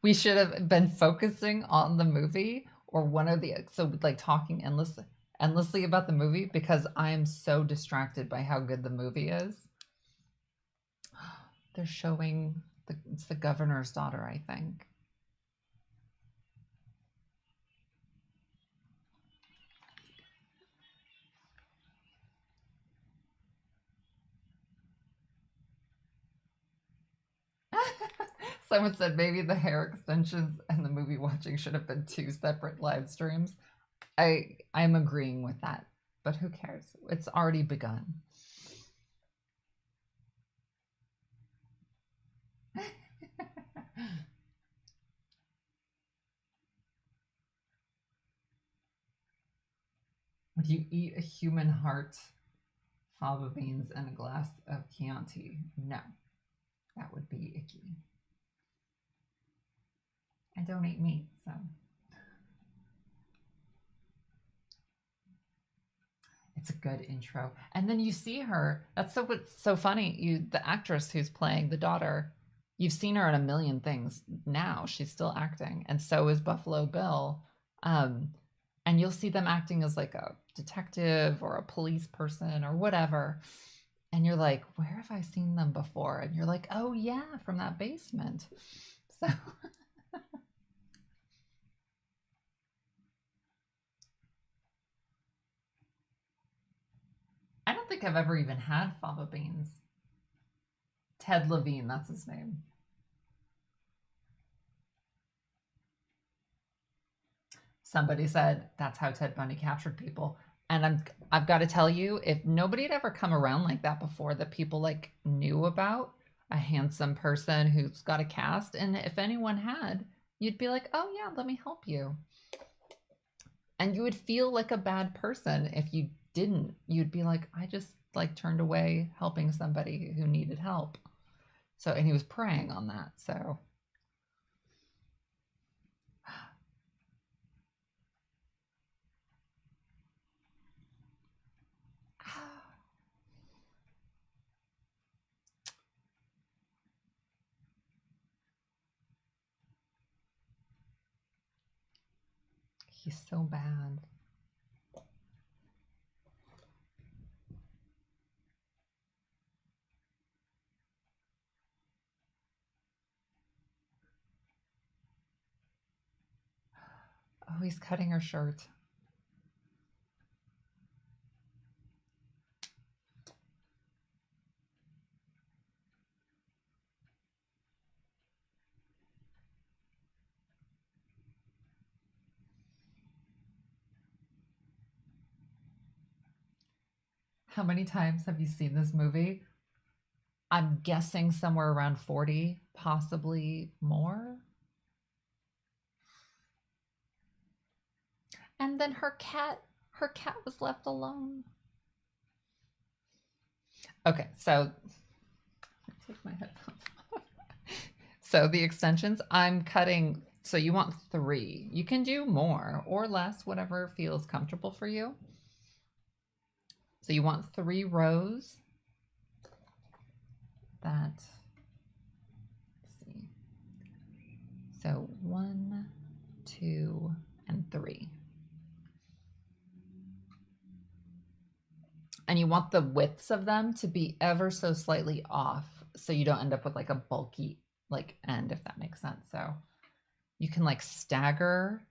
we should have been focusing on the movie or one of the, so like talking endlessly about the movie, because I am so distracted by how good the movie is. They're showing it's the governor's daughter, I think. Someone said maybe the hair extensions and the movie watching should have been 2 separate live streams. I'm agreeing with that, but who cares? It's already begun. Would you eat a human heart, fava beans, and a glass of Chianti? No, that would be icky. I don't eat meat, so. It's a good intro. And then you see her. That's so what's so funny. The actress who's playing the daughter, you've seen her in a million things now. She's still acting. And so is Buffalo Bill. Um, and you'll see them acting as like a detective or a police person or whatever. And you're like, where have I seen them before? And you're like, oh yeah, from that basement. So I don't think I've ever even had fava beans. Ted Levine, that's his name. Somebody said that's how Ted Bundy captured people. And I've got to tell you, if nobody had ever come around like that before, that people like knew about a handsome person who's got a cast, and if anyone had, you'd be like, oh yeah, let me help you. And you would feel like a bad person if you didn't. You'd be like, I just like turned away helping somebody who needed help. So, and he was preying on that. So he's so bad. Oh, he's cutting her shirt. How many times have you seen this movie? I'm guessing somewhere around 40, possibly more. And then her cat was left alone. Okay, so take my headphones off. So the extensions, I'm cutting. So you want 3. You can do more or less, whatever feels comfortable for you. So you want 3 rows. Let's see. So 1, 2, and 3. And you want the widths of them to be ever so slightly off so you don't end up with like a bulky like end, if that makes sense. So you can like stagger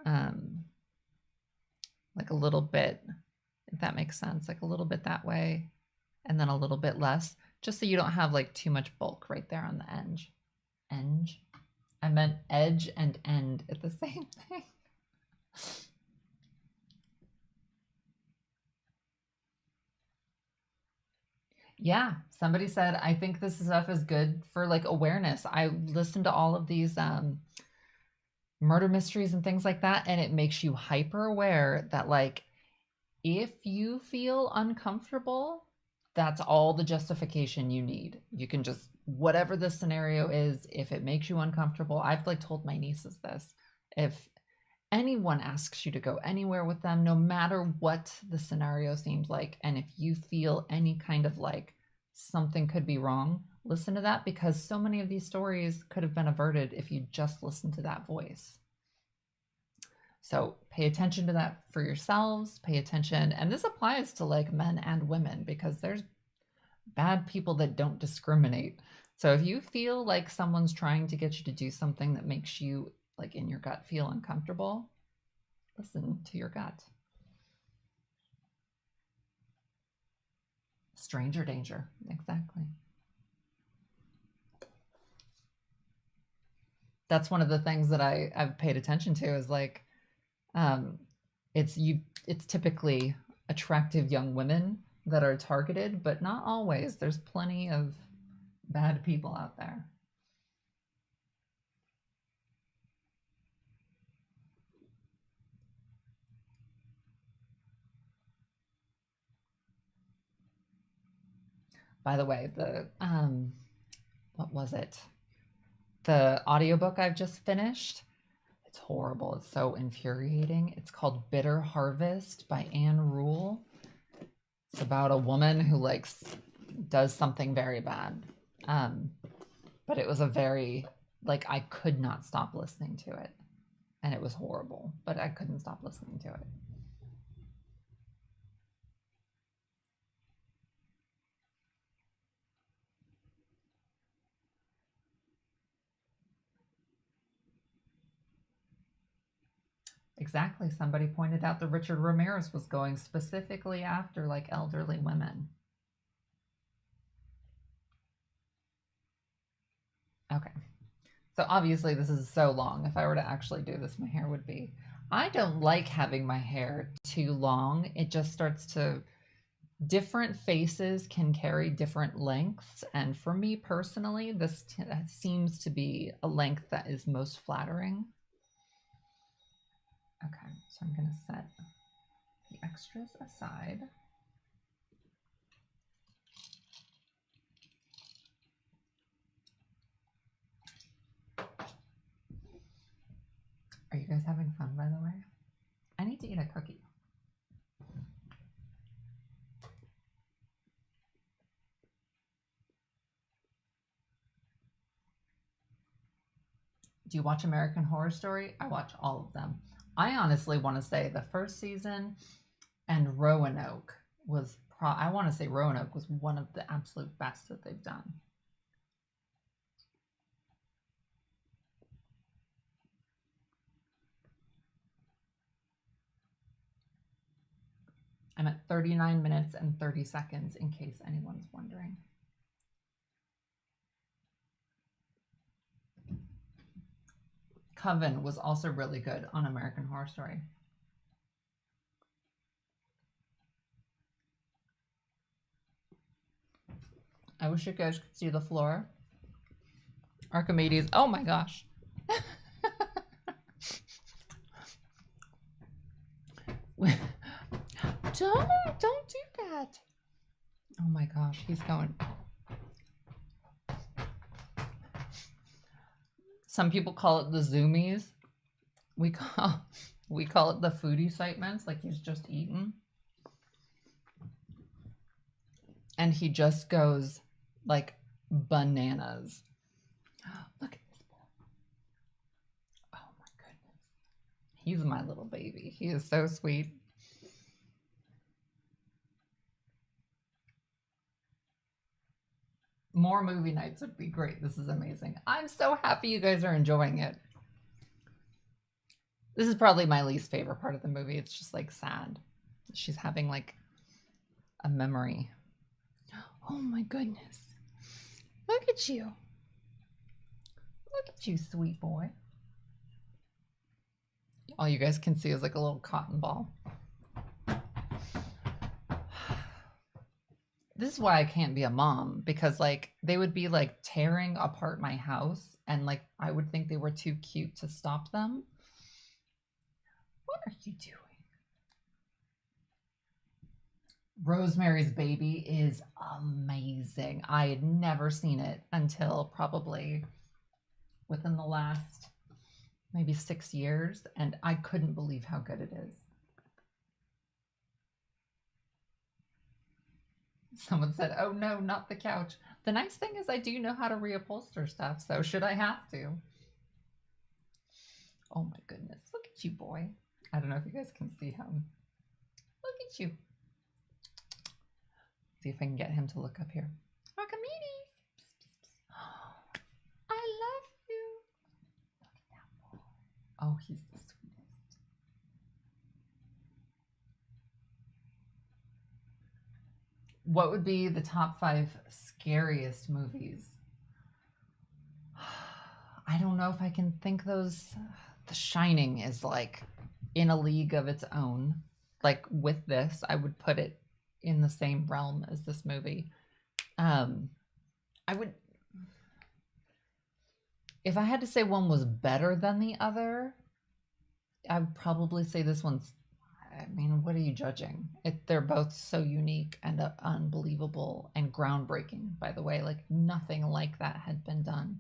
um like a little bit, if that makes sense, like a little bit that way and then a little bit less, just so you don't have like too much bulk right there on the edge. I meant edge and end at the same thing. Yeah, somebody said I think this stuff is good for like awareness. I listened to all of these murder mysteries and things like that, and it makes you hyper aware that like if you feel uncomfortable, that's all the justification you need. You can just, whatever the scenario is, if it makes you uncomfortable, I've like told my nieces this. If anyone asks you to go anywhere with them, no matter what the scenario seems like, and if you feel any kind of like something could be wrong, listen to that, because so many of these stories could have been averted if you just listened to that voice. So pay attention to that for yourselves, pay attention. And this applies to like men and women because there's bad people that don't discriminate. So if you feel like someone's trying to get you to do something that makes you like in your gut feel uncomfortable, listen to your gut. Stranger danger. Exactly. That's one of the things that I've paid attention to is like um it's typically attractive young women that are targeted, but not always. There's plenty of bad people out there. By the way, the what was it? The audiobook I've just finished. It's horrible. It's so infuriating. It's called Bitter Harvest by Anne Rule. It's about a woman who does something very bad. But it was a very I could not stop listening to it. And it was horrible, but I couldn't stop listening to it. Exactly. Somebody pointed out that Richard Ramirez was going specifically after elderly women. Okay. So obviously this is so long. If I were to actually do this, my hair would be. I don't like having my hair too long. It just starts to. Different faces can carry different lengths. And for me personally, this seems to be a length that is most flattering. Okay, so I'm going to set the extras aside. Are you guys having fun, by the way? I need to eat a cookie. Do you watch American Horror Story? I watch all of them. I honestly want to say the first season and Roanoke was I want to say Roanoke was one of the absolute best that they've done. I'm at 39 minutes and 30 seconds in case anyone's wondering. Coven was also really good on American Horror Story. I wish you guys could see the floor. Archimedes, oh my gosh. Don't do that. Oh my gosh, he's going. Some people call it the zoomies. We call it the foodie excitements, like he's just eaten. And he just goes like bananas. Look at this boy. Oh my goodness. He's my little baby. He is so sweet. More movie nights would be great. This is amazing. I'm so happy you guys are enjoying it. This is probably my least favorite part of the movie. It's just sad. She's having a memory. Oh my goodness. Look at you. Look at you, sweet boy. All you guys can see is a little cotton ball. This is why I can't be a mom, because they would be tearing apart my house, and I would think they were too cute to stop them. What are you doing? Rosemary's Baby is amazing. I had never seen it until probably within the last maybe 6 years, and I couldn't believe how good it is. Someone said, oh no, not the couch. The nice thing is I do know how to reupholster stuff, so should I have to? Oh my goodness, look at you, boy. I don't know if you guys can see him. Look at you. See if I can get him to look up here. Archimedes. I love you. Look at that boy. Oh, he's the sweetest. What would be the top 5 scariest movies? I don't know if I can think those. The Shining is in a league of its own. With this, I would put it in the same realm as this movie. I would, if I had to say one was better than the other, I would probably say this one's. I mean, what are you judging? They're both so unique and unbelievable and groundbreaking, by the way. Nothing like that had been done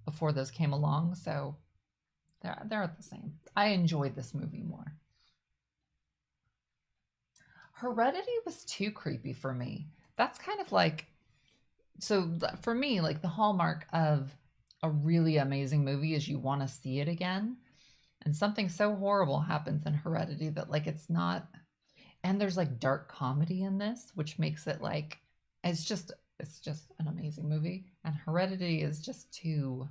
before those came along. So They're the same. I enjoyed this movie more. Heredity was too creepy for me. That's kind of like, so for me, like the hallmark of a really amazing movie is you want to see it again. And something so horrible happens in Heredity that like it's not, and there's like dark comedy in this, which makes it like it's just it's just an amazing movie. And Heredity is just too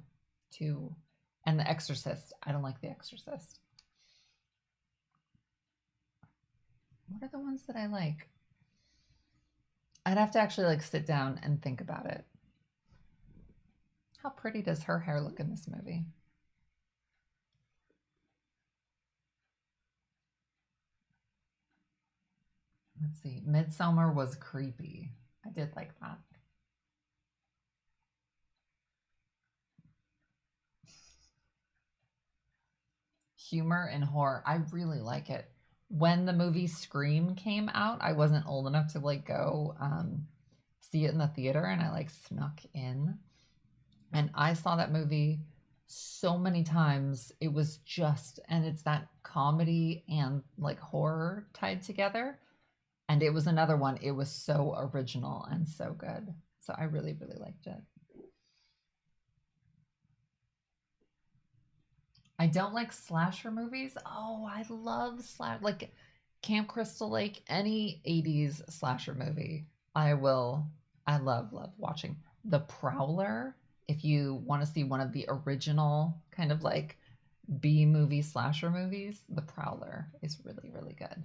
and The Exorcist. I don't like The Exorcist. What are the ones that I like? I'd have to actually like sit down and think about it. How pretty does her hair look in this movie? Let's see. Midsummer was creepy. I did like that. Humor and horror. I really like it. When the movie Scream came out, I wasn't old enough to like go see it in the theater, and I like snuck in. And I saw that movie so many times. It was just, and it's that comedy and like horror tied together. And it was another one. It was so original and so good. So I really, really liked it. I don't like slasher movies. Oh, I love like Camp Crystal Lake, any 80s slasher movie. I will I love watching. The Prowler, if you want to see one of the original kind of like B movie slasher movies, The Prowler is really, really good.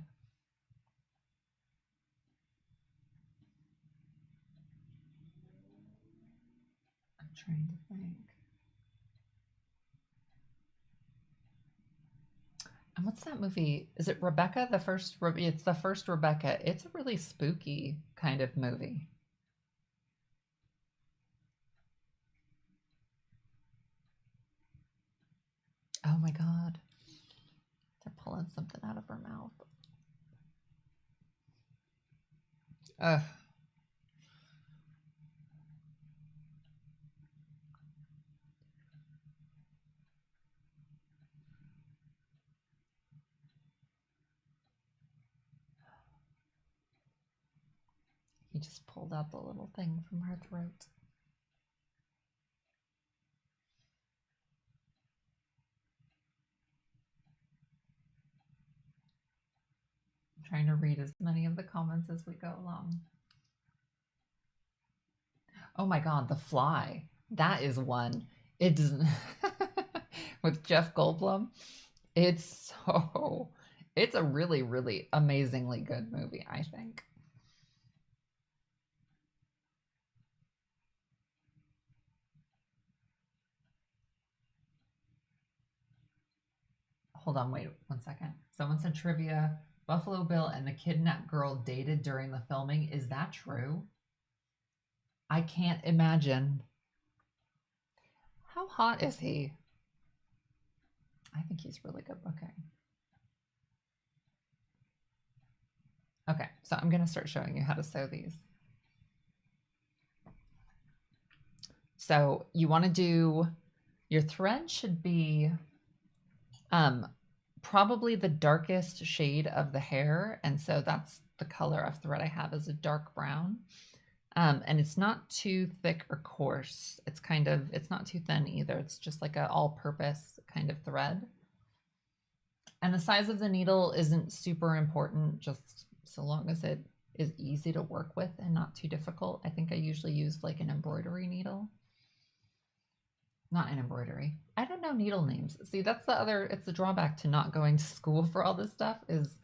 I'm trying to think. And what's that movie? Is it Rebecca? It's the first Rebecca. It's a really spooky kind of movie. Oh my God. They're pulling something out of her mouth. Ugh. He just pulled out the little thing from her throat. I'm trying to read as many of the comments as we go along. Oh my God, The Fly. That is one. It doesn't with Jeff Goldblum. It's so it's a really, really amazingly good movie, I think. Hold on, wait 1 second. Someone said trivia. Buffalo Bill and the kidnapped girl dated during the filming. Is that true? I can't imagine. How hot is he? I think he's really good looking. Okay, so I'm going to start showing you how to sew these. So you want to do, your thread should be probably the darkest shade of the hair. And so that's the color of thread I have is a dark brown. And it's not too thick or coarse. It's not too thin either. It's just like a all-purpose kind of thread. And the size of the needle isn't super important, just so long as it is easy to work with and not too difficult. I think I usually use like an embroidery needle. Not an embroidery. I don't know needle names. See, it's the drawback to not going to school for all this stuff is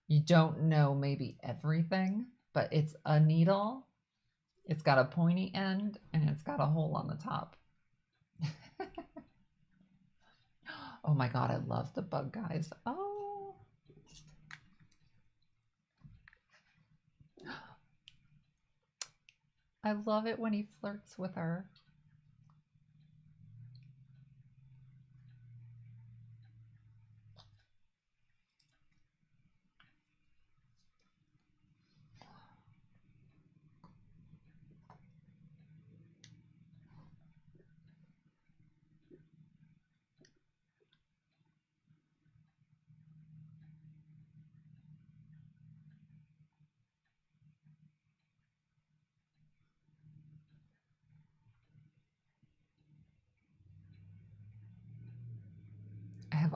you don't know maybe everything, but it's a needle. It's got a pointy end and it's got a hole on the top. Oh my God, I love the bug guys. Oh. I love it when he flirts with her.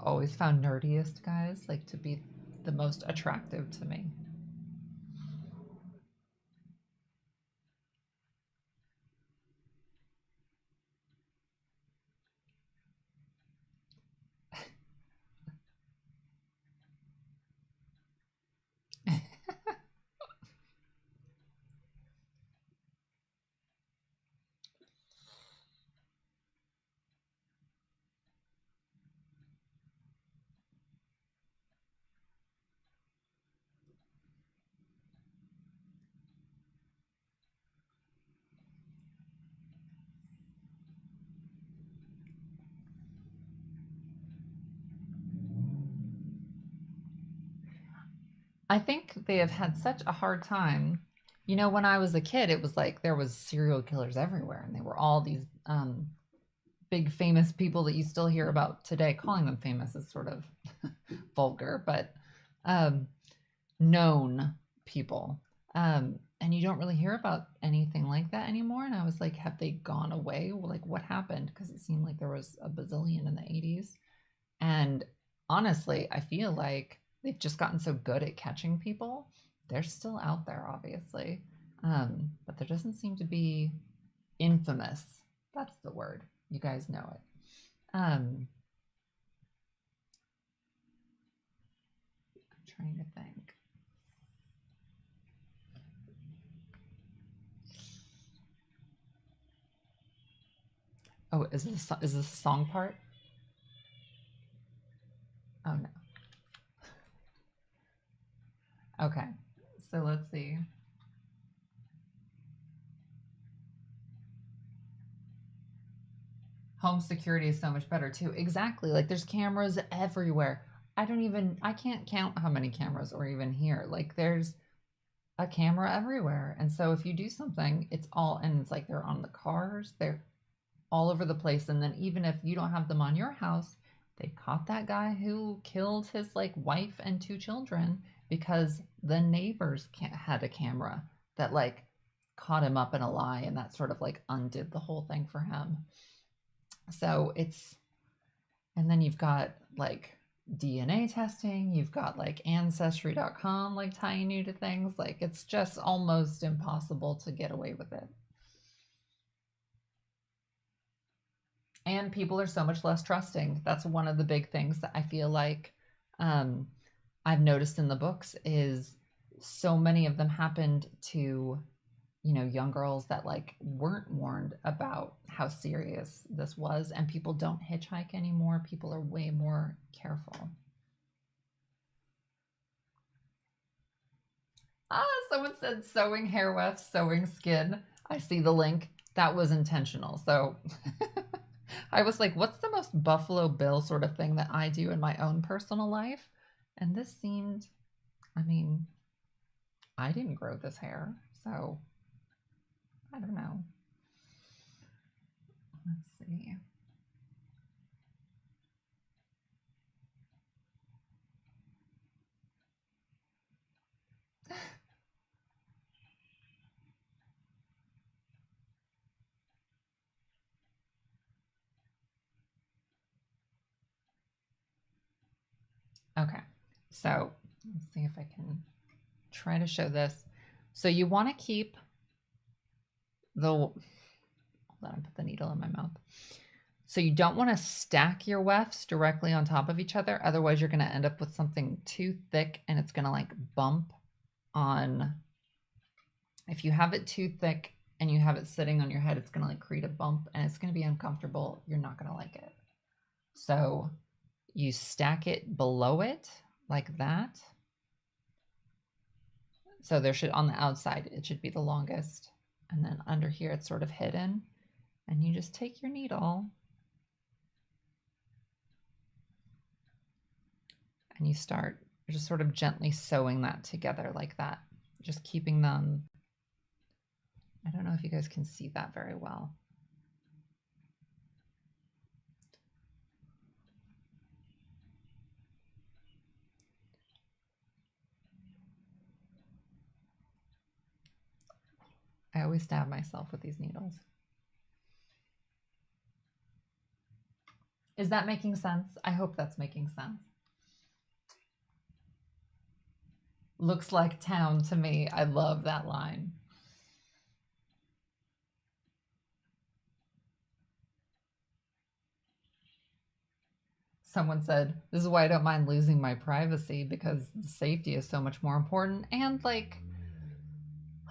always found nerdiest guys like to be the most attractive to me. I think they have had such a hard time. You know, when I was a kid, it was like there was serial killers everywhere, and they were all these big famous people that you still hear about today. Calling them famous is sort of vulgar, but um, known people. And you don't really hear about anything like that anymore. And I was like, have they gone away? Well, like, what happened? Because it seemed like there was a bazillion in the 80s. And honestly, I feel like they've just gotten so good at catching people. They're still out there, obviously. But there doesn't seem to be infamous. That's the word. You guys know it. I'm trying to think. Oh, is this a song part? Oh no. Okay. So let's see. Home security is so much better too. Exactly. Like there's cameras everywhere. I can't count how many cameras are even here. Like there's a camera everywhere. And so if you do something, and it's like they're on the cars, they're all over the place. And then even if you don't have them on your house, they caught that guy who killed his like wife and two children because the neighbors had a camera that like caught him up in a lie, and that sort of like undid the whole thing for him. So and then you've got like DNA testing, you've got like ancestry.com like tying you to things. Like it's just almost impossible to get away with it. And people are so much less trusting. That's one of the big things that I feel like um, I've noticed in the books is so many of them happened to young girls that like weren't warned about how serious this was, and people don't hitchhike anymore. People are way more careful. Someone said sewing hair wefts, sewing skin. I see the link. That was intentional. So I was like, what's the most Buffalo Bill sort of thing that I do in my own personal life? And this seemed, I mean, I didn't grow this hair, so I don't know. Let's see. Okay, so let's see if I can try to show this. So you want to keep hold on, put the needle in my mouth. So you don't want to stack your wefts directly on top of each other. Otherwise, you're going to end up with something too thick and it's going to like bump on. If you have it too thick and you have it sitting on your head, it's going to like create a bump and it's going to be uncomfortable. You're not going to like it. So you stack it below it like that. So there should, on the outside, it should be the longest. And then under here, it's sort of hidden. And you just take your needle and you start just sort of gently sewing that together like that. Just keeping them. I don't know if you guys can see that very well. I always stab myself with these needles. Is that making sense? I hope that's making sense. Looks like town to me. I love that line. Someone said, "This is why I don't mind losing my privacy because the safety is so much more important." And like,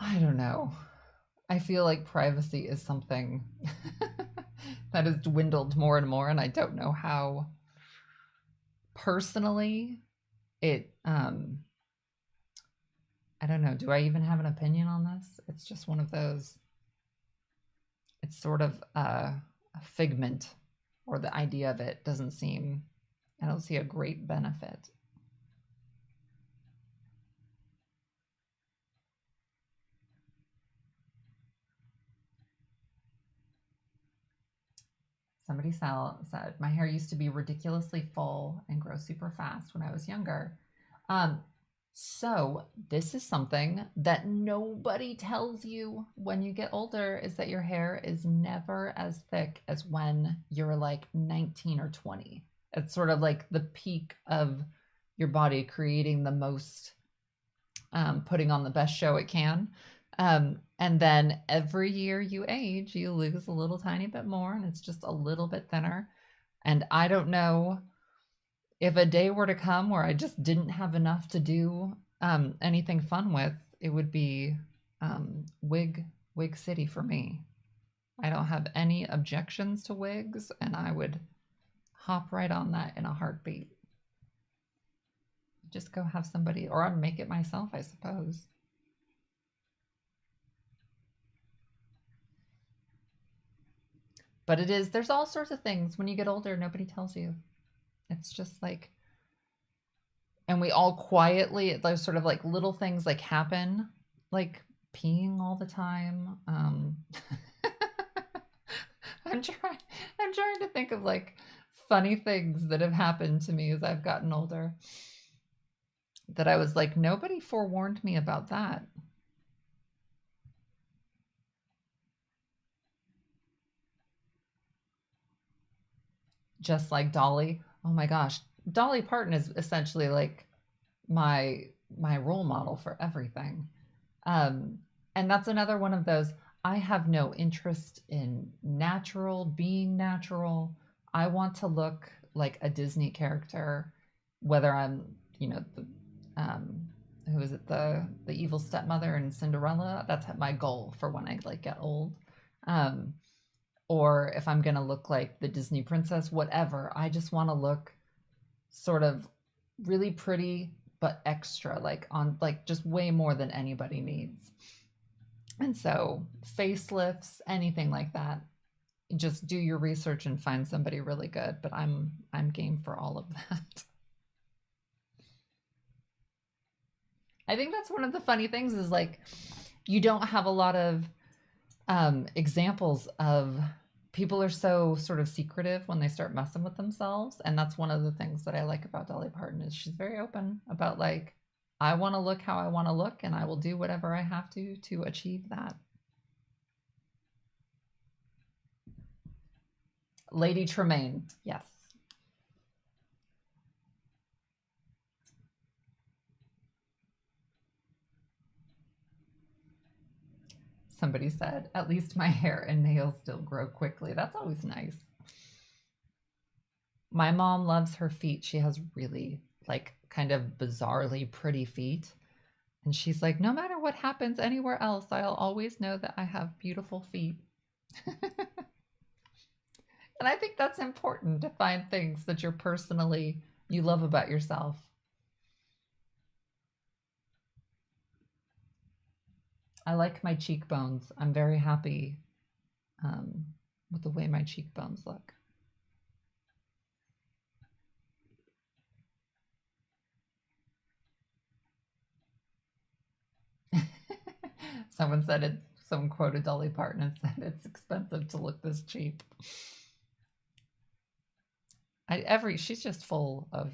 I don't know. I feel like privacy is something that has dwindled more and more, and I don't know how personally it I don't know. Do I even have an opinion on this? It's just one of those, it's sort of a figment, or the idea of it doesn't seem, I don't see a great benefit. Somebody said, my hair used to be ridiculously full and grow super fast when I was younger. Um, so this is something that nobody tells you when you get older, is that your hair is never as thick as when you're like 19 or 20. It's sort of like the peak of your body creating the most, putting on the best show it can. And then every year you age, you lose a little tiny bit more, and it's just a little bit thinner. And I don't know if a day were to come where I just didn't have enough to do anything fun with, it would be wig city for me. I don't have any objections to wigs, and I would hop right on that in a heartbeat. Just go have somebody, or I'd make it myself, I suppose. But it is, there's all sorts of things when you get older, nobody tells you. It's just like, and we all quietly, there's sort of like little things like happen, like peeing all the time. I'm trying to think of like funny things that have happened to me as I've gotten older, that I was like, nobody forewarned me about that. Just like Dolly. Oh my gosh. Dolly Parton is essentially like my role model for everything. Um, and that's another one of those, I have no interest in natural, being natural. I want to look like a Disney character, whether I'm, you know, the, who is it, the evil stepmother in Cinderella. That's my goal for when I like get old. Um, or if I'm gonna look like the Disney princess, whatever. I just want to look sort of really pretty, but extra, like on like just way more than anybody needs. And so facelifts, anything like that, just do your research and find somebody really good. But I'm game for all of that. I think that's one of the funny things is like you don't have a lot of examples of, people are so sort of secretive when they start messing with themselves, and that's one of the things that I like about Dolly Parton is she's very open about like, I want to look how I want to look, and I will do whatever I have to achieve that. Lady Tremaine, yes. Somebody said, at least my hair and nails still grow quickly. That's always nice. My mom loves her feet. She has really like kind of bizarrely pretty feet. And she's like, no matter what happens anywhere else, I'll always know that I have beautiful feet. And I think that's important, to find things that you love about yourself. I like my cheekbones. I'm very happy um, with the way my cheekbones look. Someone said it. Someone quoted Dolly Parton and said it's expensive to look this cheap. She's just full of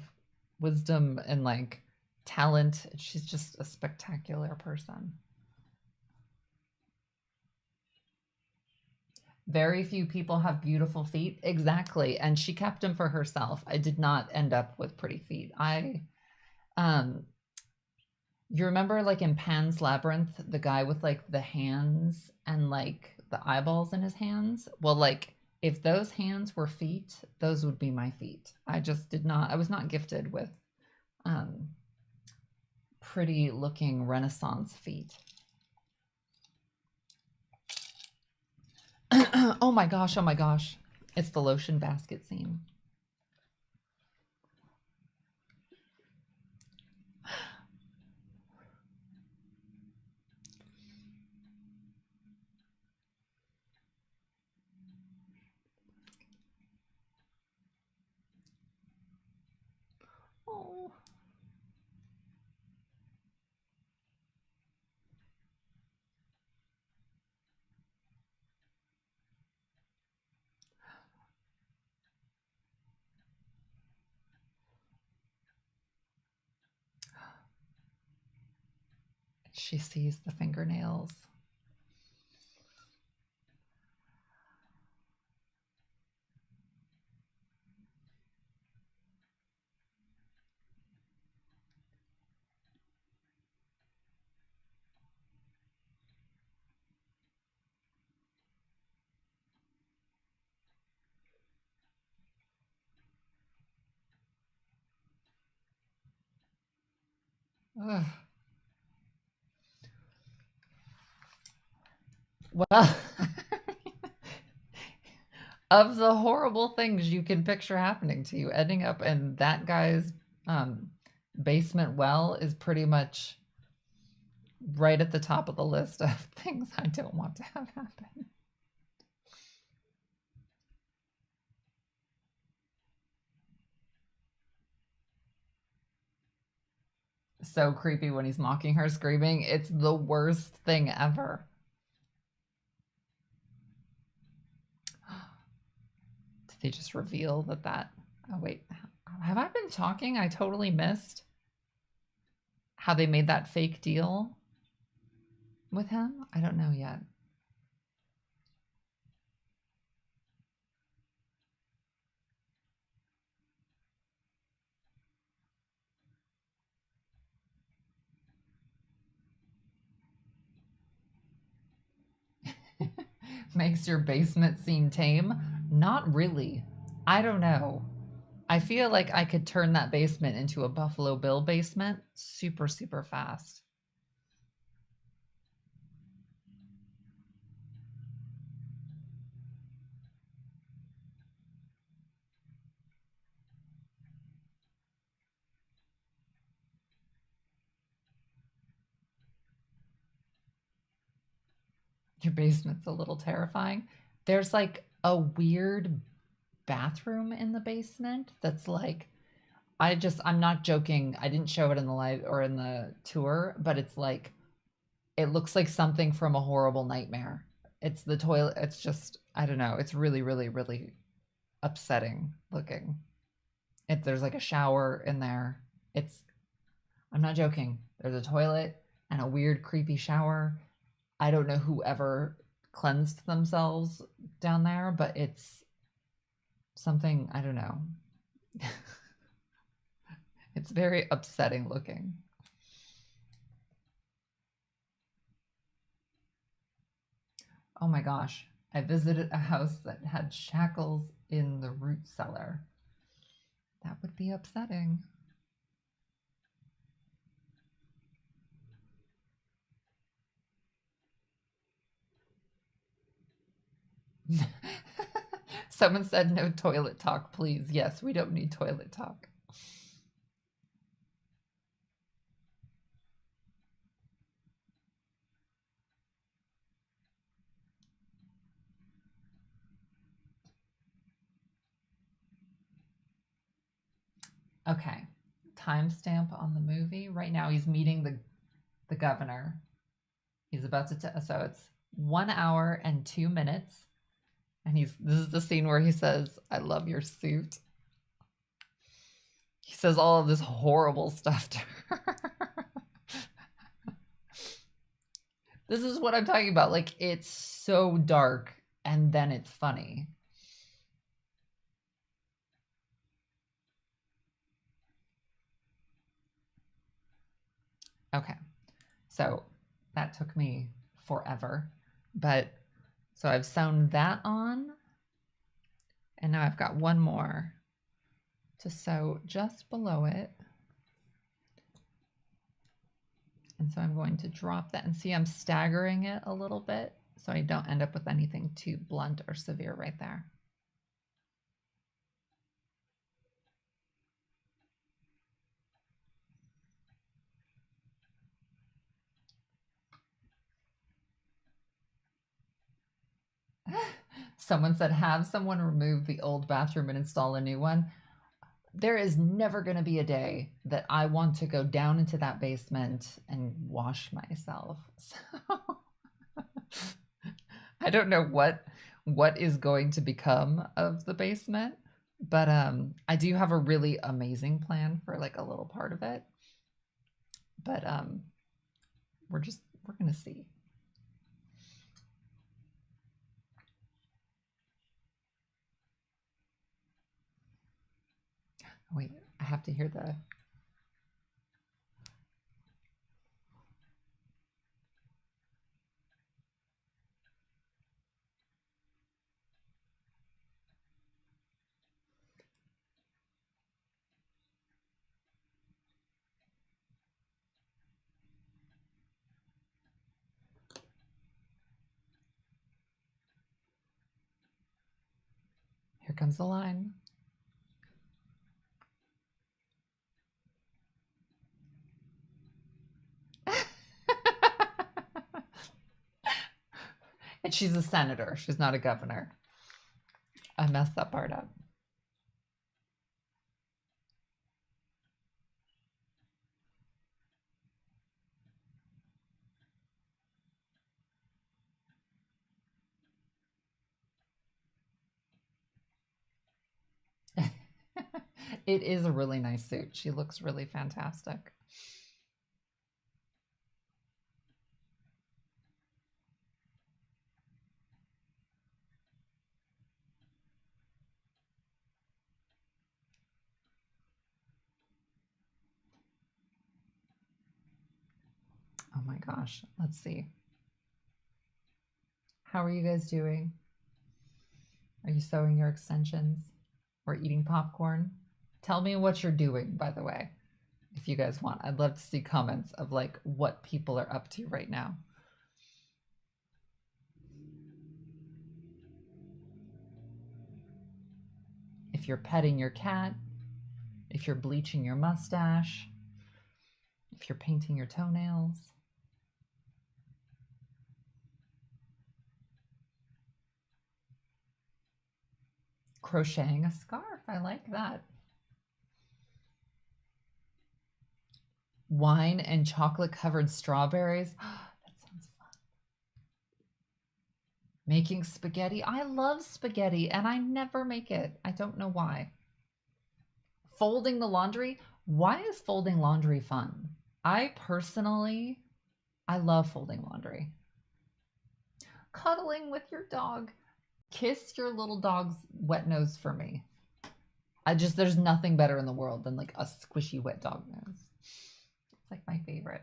wisdom and like talent. She's just a spectacular person. Very few people have beautiful feet. Exactly. And she kept them for herself. I did not end up with pretty feet. Um, you remember like in Pan's Labyrinth, the guy with like the hands and like the eyeballs in his hands? Well, like if those hands were feet, those would be my feet. I was not gifted with um, pretty looking Renaissance feet. Oh my gosh, oh my gosh. It's the lotion basket scene. Oh. She sees the fingernails. Ugh. Well, of the horrible things you can picture happening to you, ending up in that guy's um, basement well is pretty much right at the top of the list of things I don't want to have happen. So creepy when he's mocking her screaming. It's the worst thing ever. Did they just reveal that? Oh, wait. Have I been talking? I totally missed how they made that fake deal with him. I don't know yet. Makes your basement seem tame? Not really. I don't know. I feel like I could turn that basement into a Buffalo Bill basement super, super fast. Your basement's a little terrifying. There's like a weird bathroom in the basement that's like, I'm not joking. I didn't show it in the live or in the tour, but it's like, it looks like something from a horrible nightmare. It's the toilet. It's just, I don't know. It's really, really, really upsetting looking. There's like a shower in there. It's, I'm not joking. There's a toilet and a weird, creepy shower. I don't know who ever cleansed themselves down there, but it's something, I don't know. It's very upsetting looking. Oh my gosh. I visited a house that had shackles in the root cellar. That would be upsetting. Someone said no toilet talk, please. Yes, we don't need toilet talk. Okay. Timestamp on the movie. Right now he's meeting the governor. He's about to so it's 1 hour and 2 minutes. And this is the scene where he says, I love your suit. He says all of this horrible stuff to her. This is what I'm talking about. Like, it's so dark and then it's funny. Okay, so that took me forever, but so I've sewn that on, and now I've got one more to sew just below it. And so I'm going to drop that, and see I'm staggering it a little bit so I don't end up with anything too blunt or severe right there. Someone said, have someone remove the old bathroom and install a new one. There is never going to be a day that I want to go down into that basement and wash myself. So I don't know what is going to become of the basement, but I do have a really amazing plan for like a little part of it. But we're going to see. Wait, I have to hear the. Here comes the line. And she's a senator. She's not a governor. I messed that part up. It is a really nice suit. She looks really fantastic. Oh my gosh. Let's see. How are you guys doing? Are you sewing your extensions or eating popcorn? Tell me what you're doing, by the way, if you guys want. I'd love to see comments of like what people are up to right now. If you're petting your cat, if you're bleaching your mustache, if you're painting your toenails. Crocheting a scarf. I like that. Wine and chocolate covered strawberries. That sounds fun. Making spaghetti. I love spaghetti and I never make it. I don't know why. Folding the laundry. Why is folding laundry fun? I personally, I love folding laundry. Cuddling with your dog. Kiss your little dog's wet nose for me. There's nothing better in the world than like a squishy wet dog nose. It's like my favorite.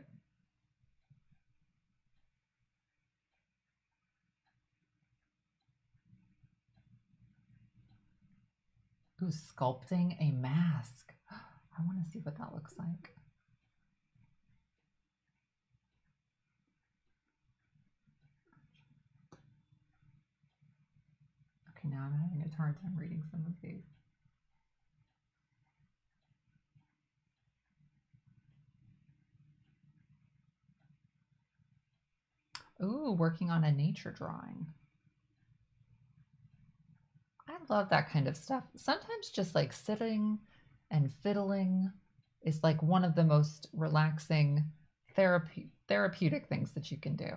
Ooh, sculpting a mask. I want to see what that looks like. Okay, now I'm having a hard time reading some of these. Ooh, working on a nature drawing. I love that kind of stuff. Sometimes just like sitting and fiddling is like one of the most relaxing therapeutic things that you can do.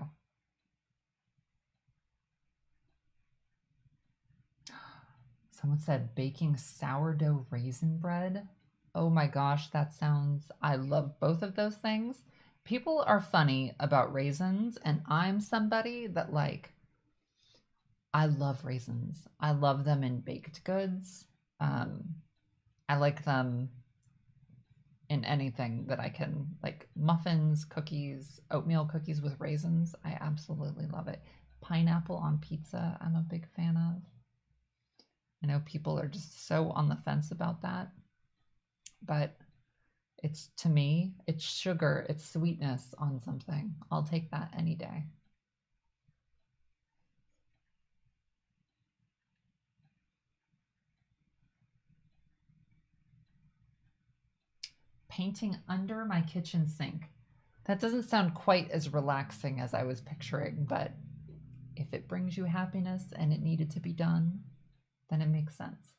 Someone said baking sourdough raisin bread. Oh my gosh, that sounds, I love both of those things. People are funny about raisins, and I'm somebody that like I love raisins. I love them in baked goods. Um, I like them in anything that I can, like muffins, cookies, oatmeal cookies with raisins. I absolutely love it. Pineapple on pizza, I'm a big fan of. I know people are just so on the fence about that, but it's, to me, it's sugar, it's sweetness on something. I'll take that any day. Painting under my kitchen sink. That doesn't sound quite as relaxing as I was picturing, but if it brings you happiness and it needed to be done, then it makes sense.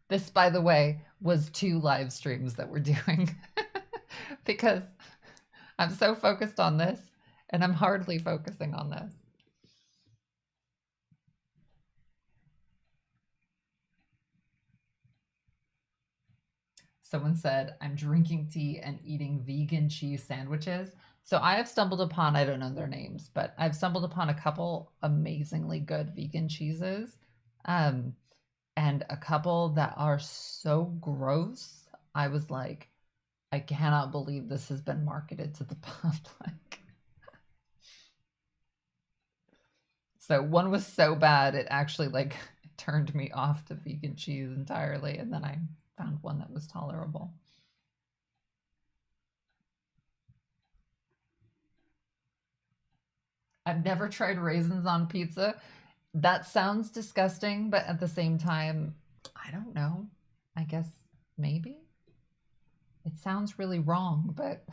This, by the way, was 2 live streams that we're doing because I'm so focused on this and I'm hardly focusing on this. Someone said, I'm drinking tea and eating vegan cheese sandwiches. So I have stumbled upon, I don't know their names, but I've stumbled upon a couple amazingly good vegan cheeses. Um, and a couple that are so gross. I was like, I cannot believe this has been marketed to the public. So one was so bad it actually like turned me off to vegan cheese entirely, and then I found one that was tolerable. I've never tried raisins on pizza. That sounds disgusting, but at the same time, I don't know. I guess maybe. It sounds really wrong, but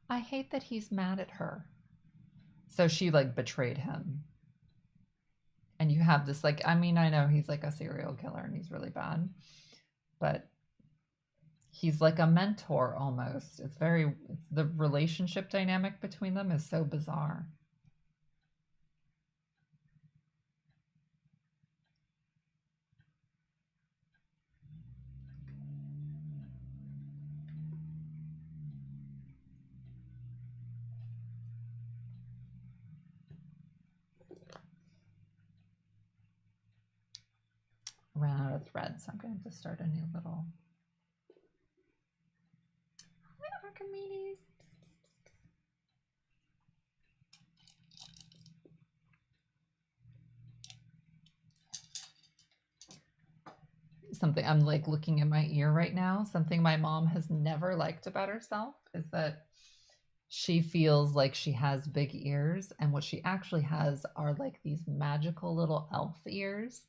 I hate that he's mad at her. So she like betrayed him. And you have this like, I mean, I know he's like a serial killer and he's really bad, but he's like a mentor almost. It's the relationship dynamic between them is so bizarre. Ran out of thread, so I'm going to start a new little. Hi, Archimedes. Something I'm like looking in my ear right now. Something my mom has never liked about herself is that she feels like she has big ears, and what she actually has are like these magical little elf ears.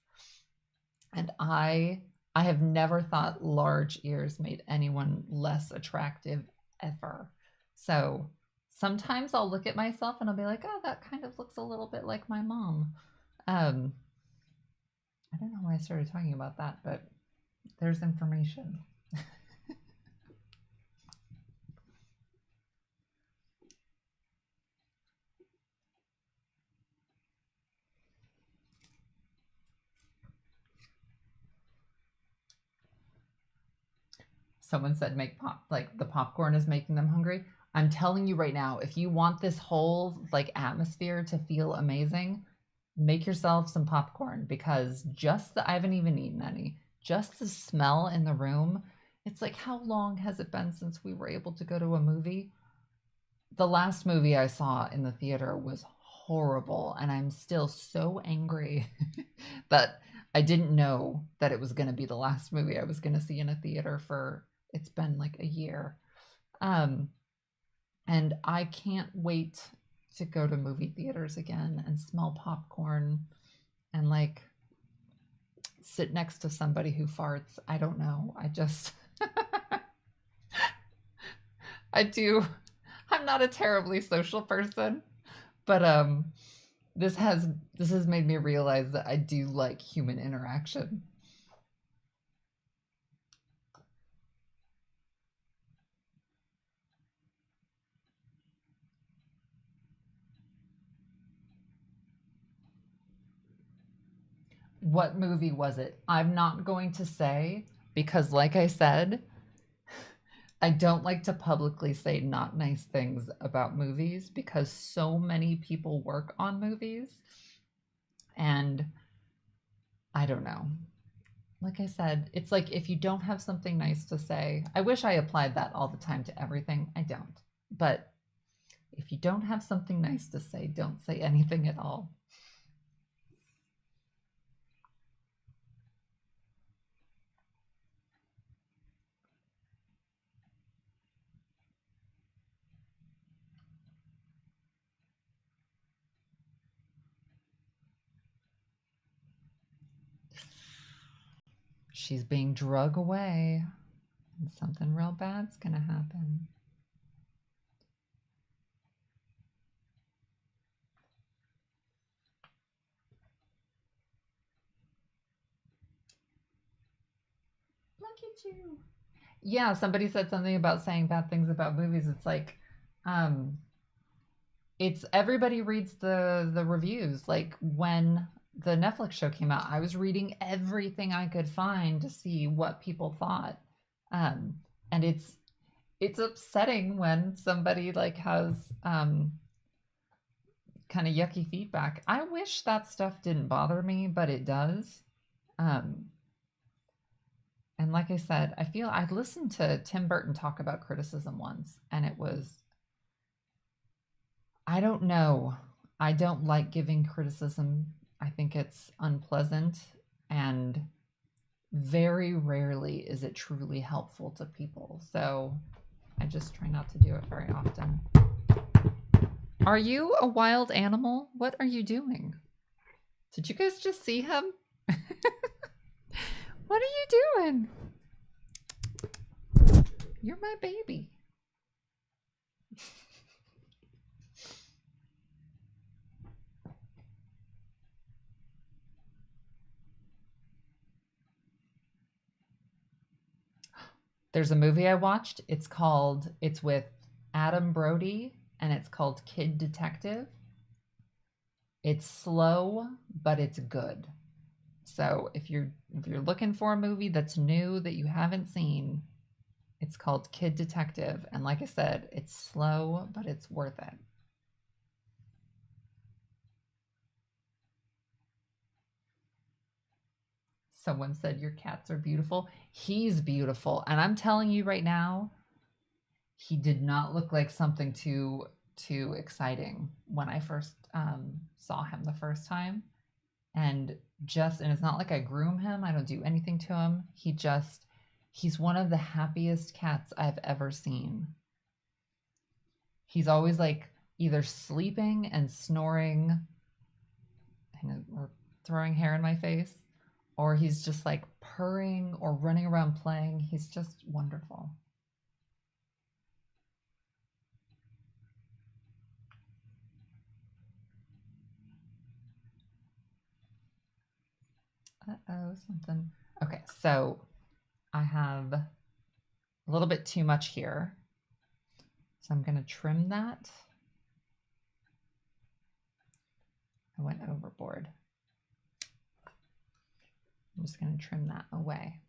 And I have never thought large ears made anyone less attractive ever. So sometimes I'll look at myself and I'll be like, oh, that kind of looks a little bit like my mom. Um, I don't know why I started talking about that, but there's information. Someone said make pop, like the popcorn is making them hungry. I'm telling you right now, if you want this whole like atmosphere to feel amazing, make yourself some popcorn, because I haven't even eaten any. Just the smell in the room. It's like, how long has it been since we were able to go to a movie? The last movie I saw in the theater was horrible, and I'm still so angry that I didn't know that it was going to be the last movie I was going to see in a theater for, it's been like a year. Um, and I can't wait to go to movie theaters again and smell popcorn and like sit next to somebody who farts. I don't know. I just, I do. I'm not a terribly social person, but this has this has made me realize that I do like human interaction. What movie was it? I'm not going to say because, like I said, I don't like to publicly say not nice things about movies because so many people work on movies. And I don't know. Like I said, it's like if you don't have something nice to say, I wish I applied that all the time to everything. I don't. But if you don't have something nice to say, don't say anything at all. She's being drug away, and something real bad's gonna happen. Look at you. Yeah, somebody said something about saying bad things about movies. It's like, um, it's everybody reads the reviews. Like when the Netflix show came out, I was reading everything I could find to see what people thought. Um, and it's upsetting when somebody like has kind of yucky feedback. I wish that stuff didn't bother me, but it does. Um, and like I said, I feel I listened to Tim Burton talk about criticism once, and it was, I don't know. I don't like giving criticism. I think it's unpleasant, and very rarely is it truly helpful to people. So I just try not to do it very often. Are you a wild animal? What are you doing? Did you guys just see him? What are you doing? You're my baby. There's a movie I watched. It's with Adam Brody, and it's called Kid Detective. It's slow, but it's good. So if you're looking for a movie that's new that you haven't seen, it's called Kid Detective. And like I said, it's slow, but it's worth it. Someone said your cats are beautiful. He's beautiful. And I'm telling you right now, he did not look like something too exciting when I first saw him the first time. And it's not like I groom him. I don't do anything to him. He's one of the happiest cats I've ever seen. He's always like either sleeping and snoring or throwing hair in my face, or he's just like purring or running around playing. He's just wonderful. Uh-oh, something. Okay, so I have a little bit too much here. So I'm going to trim that. I went overboard. I'm just going to trim that away.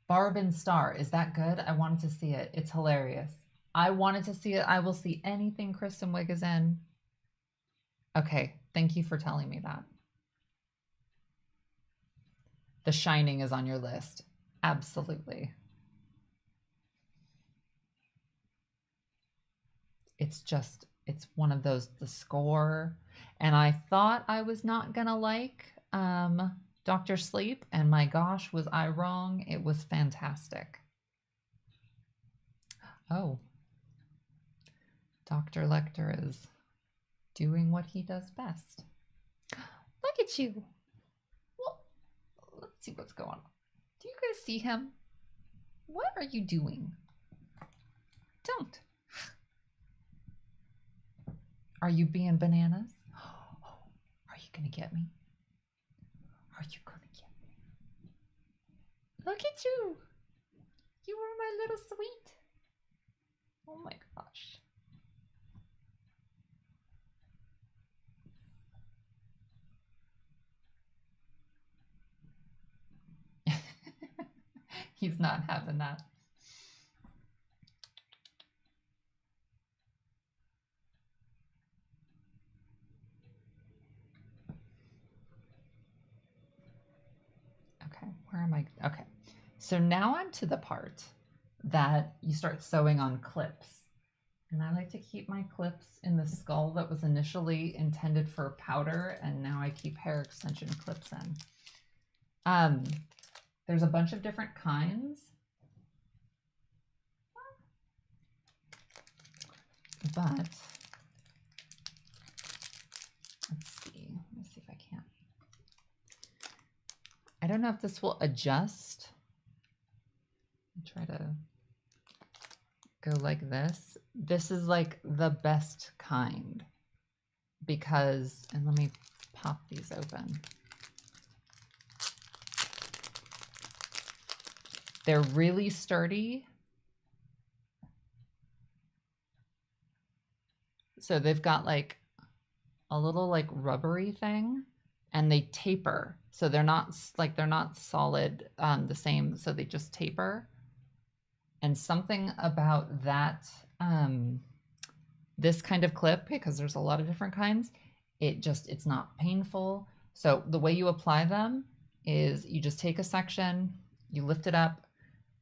Barb and Star, is that good? I wanted to see it. It's hilarious. I wanted to see it. I will see anything Kristen Wiig is in. Okay, thank you for telling me that. The Shining is on your list. Absolutely. It's one of those, the score. And I thought I was not gonna like Dr. Sleep, and my gosh, was I wrong? It was fantastic. Oh, Dr. Lecter is doing what he does best. Look at you. Well, let's see what's going on. Do you guys see him? What are you doing? Don't. Are you being bananas? Are you gonna get me? Are you gonna get me? Look at you. You were my little sweet. Oh my gosh. He's not having that. Okay, where am I? Okay, so now I'm to the part that you start sewing on clips. And I like to keep my clips in the skull that was initially intended for powder, and now I keep hair extension clips in. There's a bunch of different kinds, but let's see. Let me see if I can. I don't know if this will adjust. I'll try to go like this. This is like the best kind because, and let me pop these open. They're really sturdy. So they've got like a little like rubbery thing and they taper. So they're not solid the same. So they just taper. And something about that, this kind of clip, because there's a lot of different kinds, it's not painful. So the way you apply them is you just take a section, you lift it up,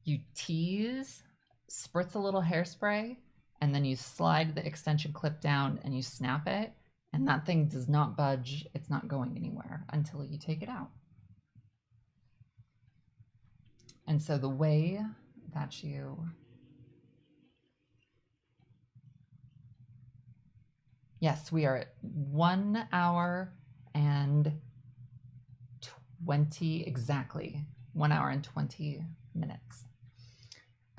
you tease, spritz a little hairspray, and then you slide the extension clip down and you snap it, and that thing does not budge. It's not going anywhere until you take it out. And so the way that yes, we are at 1 hour and 20, exactly 1 hour and 20 minutes.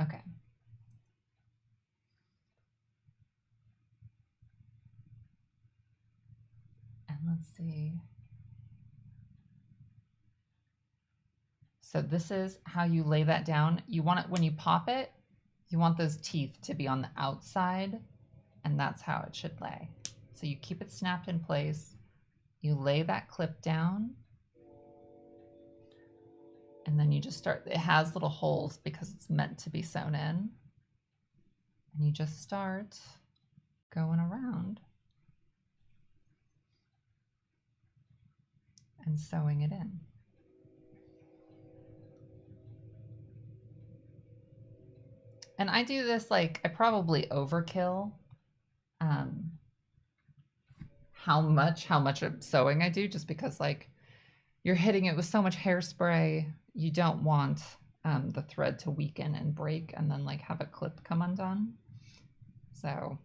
Okay. And let's see. So this is how you lay that down. You want it, when you pop it, you want those teeth to be on the outside, and that's how it should lay. So you keep it snapped in place, you lay that clip down, and then you just start, it has little holes because it's meant to be sewn in, and you just start going around and sewing it in. And I do this, like, I probably overkill how much of sewing I do, just because like you're hitting it with so much hairspray, you don't want the thread to weaken and break and then like have a clip come undone. So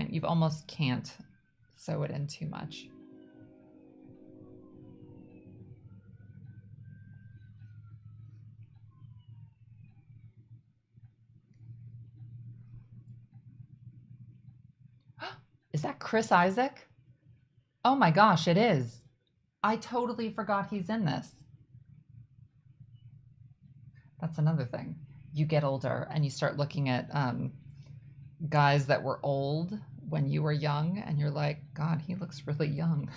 you almost can't sew it in too much. Is that Chris Isaac? Oh my gosh, it is. I totally forgot he's in this. That's another thing. You get older and you start looking at guys that were old when you were young, and you're like, God, he looks really young.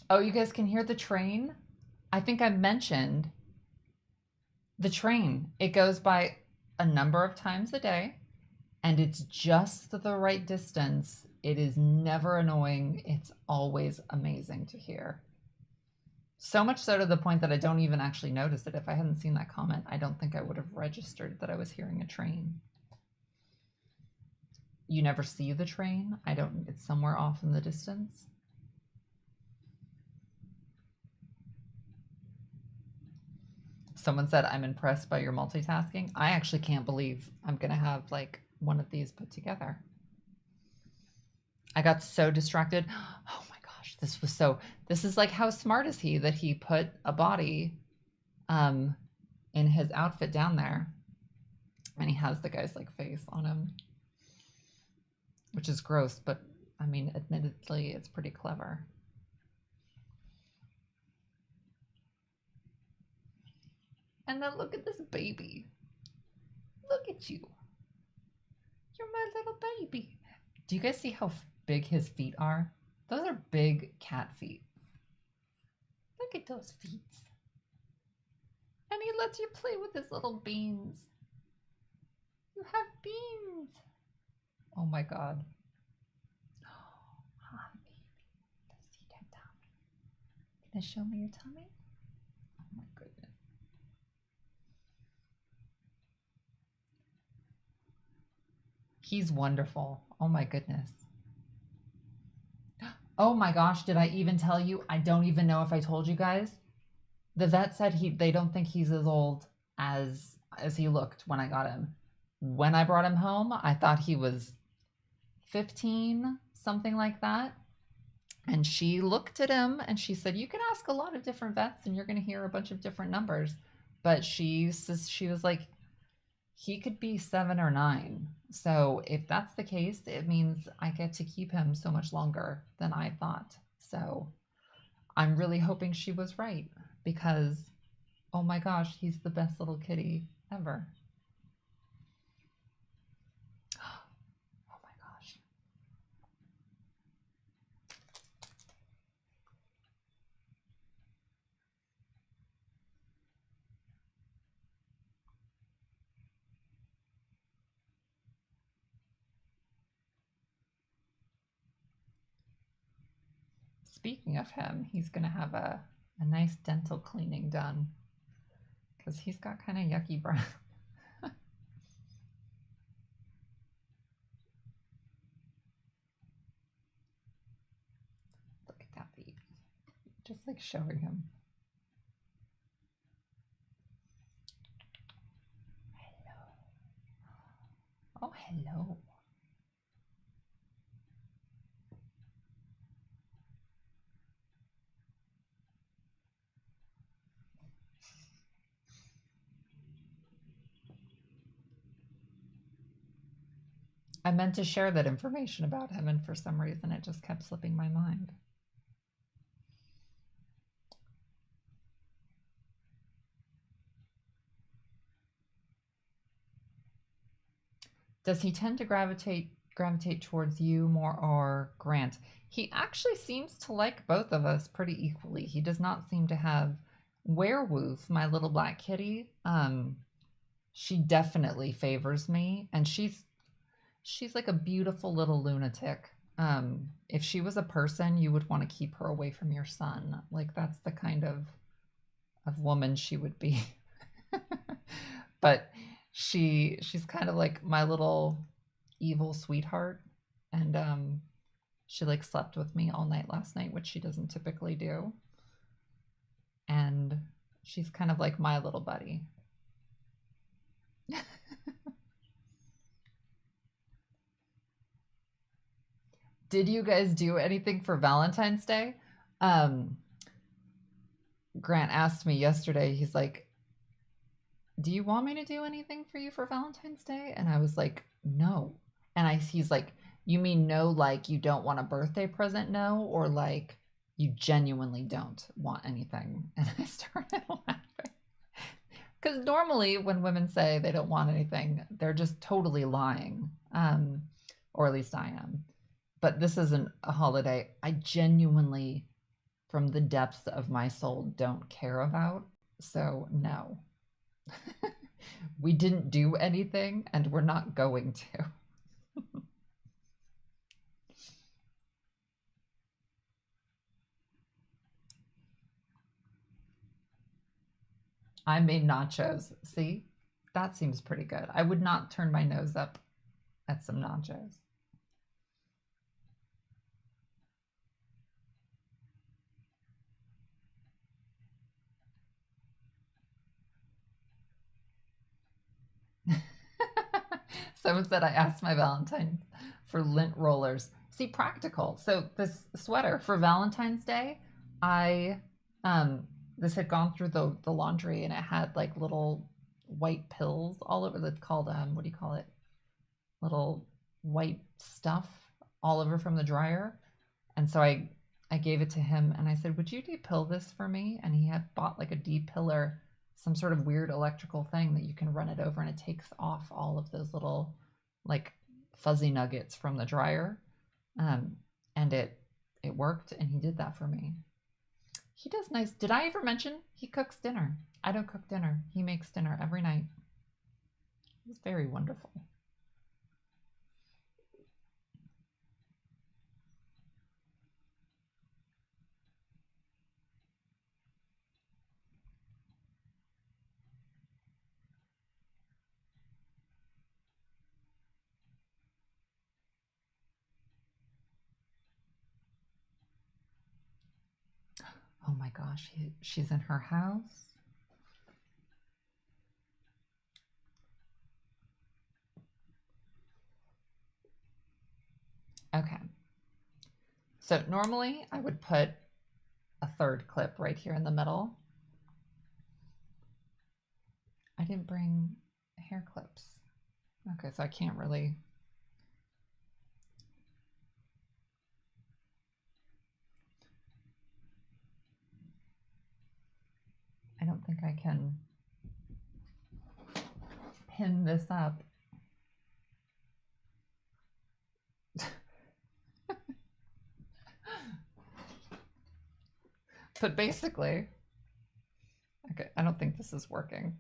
Oh, you guys can hear the train? I think I mentioned the train. It goes by a number of times a day, and it's just the right distance It is never annoying. It's always amazing to hear. So much so to the point that I don't even actually notice it. If I hadn't seen that comment, I don't think I would have registered that I was hearing a train. You never see the train? I don't, it's somewhere off in the distance. Someone said, I'm impressed by your multitasking. I actually can't believe I'm going to have like one of these put together. I got so distracted. Oh my gosh, this is like, how smart is he that he put a body in his outfit down there, and he has the guy's like face on him, which is gross, but I mean, admittedly, it's pretty clever. And then look at this baby. Look at you. You're my little baby. Do you guys see how big his feet are? Those are big cat feet. Look at those feet. And he lets you play with his little beans. You have beans. Oh my God. Hi, baby. Let's see that tummy. Gonna show me your tummy? Oh my goodness. He's wonderful. Oh my goodness. Oh my gosh, did I even tell you? I don't even know if I told you guys. The vet said they don't think he's as old as he looked when I got him. When I brought him home, I thought he was 15, something like that. And she looked at him and she said, you can ask a lot of different vets and you're going to hear a bunch of different numbers. But she was like, he could be 7 or 9. So if that's the case, it means I get to keep him so much longer than I thought. So I'm really hoping she was right, because, oh my gosh, he's the best little kitty ever. Oh my gosh. Speaking of him, he's going to have a nice dental cleaning done, because he's got kind of yucky breath. Look at that baby. Just like showing him. Hello. Oh, hello. I meant to share that information about him, and for some reason it just kept slipping my mind. Does he tend to gravitate towards you more or Grant? He actually seems to like both of us pretty equally. He does not seem to have Werewolf, my little black kitty. She definitely favors me, and she's like a beautiful little lunatic. If she was a person, you would want to keep her away from your son. Like, that's the kind of woman she would be. But she's kind of like my little evil sweetheart, and she like slept with me all night last night, which she doesn't typically do. And she's kind of like my little buddy. Did you guys do anything for Valentine's Day? Um, Grant asked me yesterday, he's like, do you want me to do anything for you for Valentine's Day? And I was like, no. And he's like, you mean no, like you don't want a birthday present, no? Or like you genuinely don't want anything? And I started laughing. Because normally when women say they don't want anything, they're just totally lying. Or at least I am. But this isn't a holiday I genuinely, from the depths of my soul, don't care about. So, no. We didn't do anything, and we're not going to. I made nachos. See, that seems pretty good. I would not turn my nose up at some nachos. Someone said I asked my Valentine for lint rollers. See, practical. So this sweater for Valentine's Day, I this had gone through the laundry and it had like little white pills all over. It's called what do you call it? Little white stuff all over from the dryer. And so I gave it to him and I said, "Would you depill this for me?" And he had bought like a depiller, some sort of weird electrical thing that you can run it over and it takes off all of those little like fuzzy nuggets from the dryer. And it worked and he did that for me. He does nice. Did I ever mention he cooks dinner? I don't cook dinner. He makes dinner every night. He's very wonderful. Oh my gosh, she's in her house. Okay. So normally I would put a third clip right here in the middle. I didn't bring hair clips. Okay, so I can't really. I don't think I can pin this up. But basically, okay, I don't think this is working.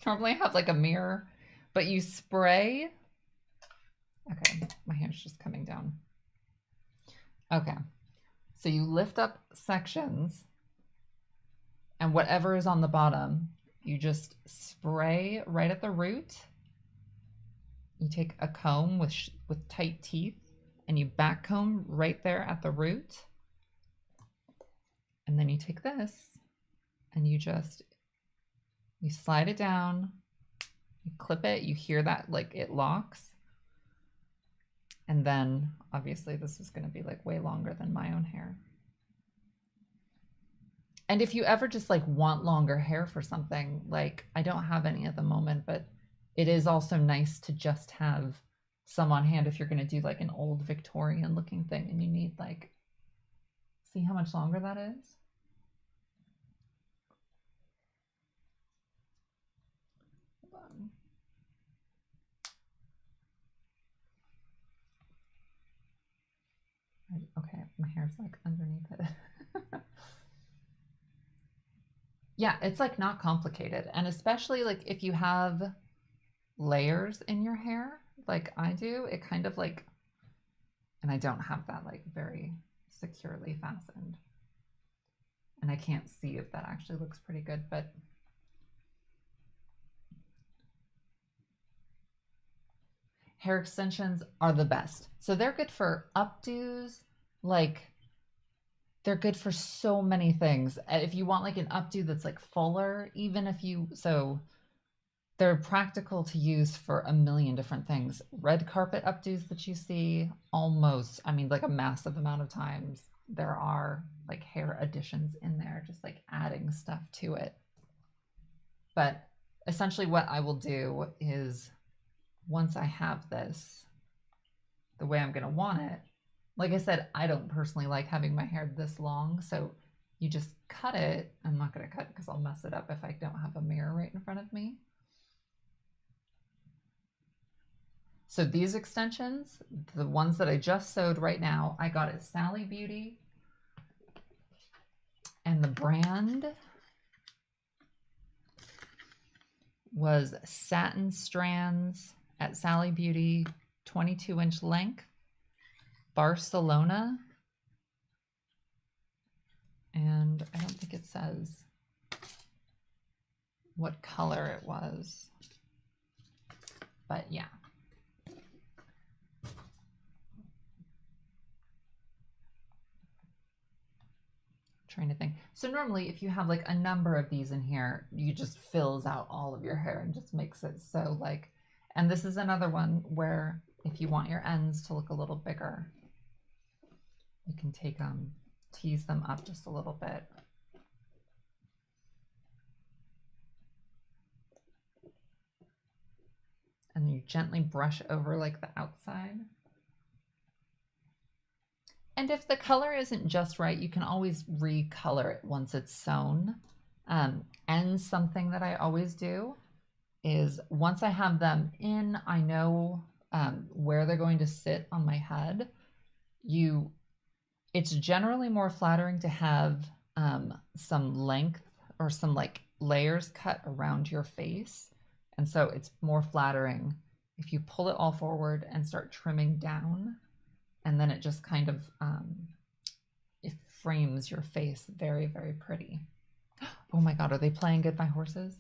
Normally I have like a mirror, but you spray. Okay, my hand's just coming down. Okay, so you lift up sections and whatever is on the bottom, you just spray right at the root. You take a comb with tight teeth and you back comb right there at the root. And then you take this and you slide it down, you clip it, you hear that like it locks. And then obviously this is going to be like way longer than my own hair. And if you ever just like want longer hair for something, like I don't have any at the moment, but it is also nice to just have some on hand if you're going to do like an old Victorian looking thing and you need like, see how much longer that is? Hold on. Okay, my hair's like underneath it. Yeah, it's like not complicated. And especially like if you have layers in your hair, like I do, it kind of like, and I don't have that like very securely fastened. And I can't see if that actually looks pretty good, but hair extensions are the best. So they're good for updos, like they're good for so many things. If you want like an updo that's like fuller, even if you, so they're practical to use for a million different things. Red carpet updos that you see almost, I mean, like a massive amount of times, there are like hair additions in there, just like adding stuff to it. But essentially what I will do is once I have this the way I'm going to want it, like I said, I don't personally like having my hair this long. So you just cut it. I'm not going to cut because I'll mess it up if I don't have a mirror right in front of me. So these extensions, the ones that I just sewed right now, I got at Sally Beauty. And the brand was Satin Strands at Sally Beauty, 22-inch length, Barcelona. And I don't think it says what color it was. But yeah. Trying to think. So normally if you have like a number of these in here, you just fills out all of your hair and just makes it so like, and this is another one where if you want your ends to look a little bigger, you can take them, tease them up just a little bit. And you gently brush over like the outside. And if the color isn't just right, you can always recolor it once it's sewn. And something that I always do is once I have them in, I know where they're going to sit on my head. It's generally more flattering to have some length or some like layers cut around your face. And so it's more flattering if you pull it all forward and start trimming down, and then it just kind of, it frames your face very, very pretty. Oh my God, are they playing Goodbye Horses?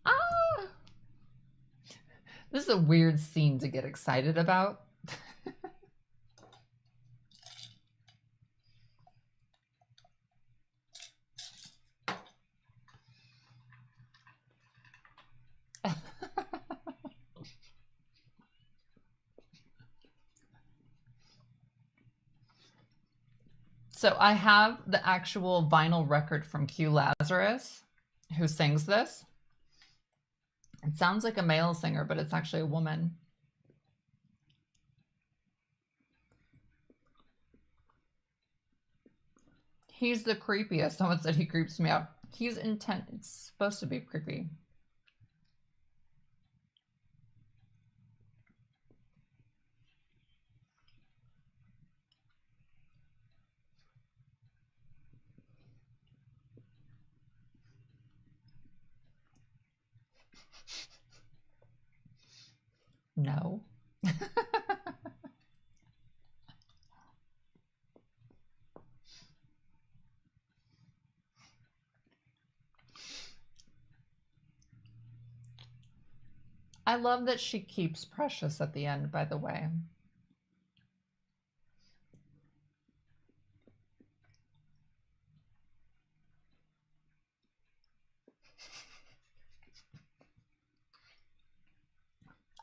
Ah! This is a weird scene to get excited about. So I have the actual vinyl record from Q Lazarus, who sings this. It sounds like a male singer, but it's actually a woman. He's the creepiest. Someone said he creeps me out. He's intent. It's supposed to be creepy. No. I love that she keeps Precious at the end, by the way.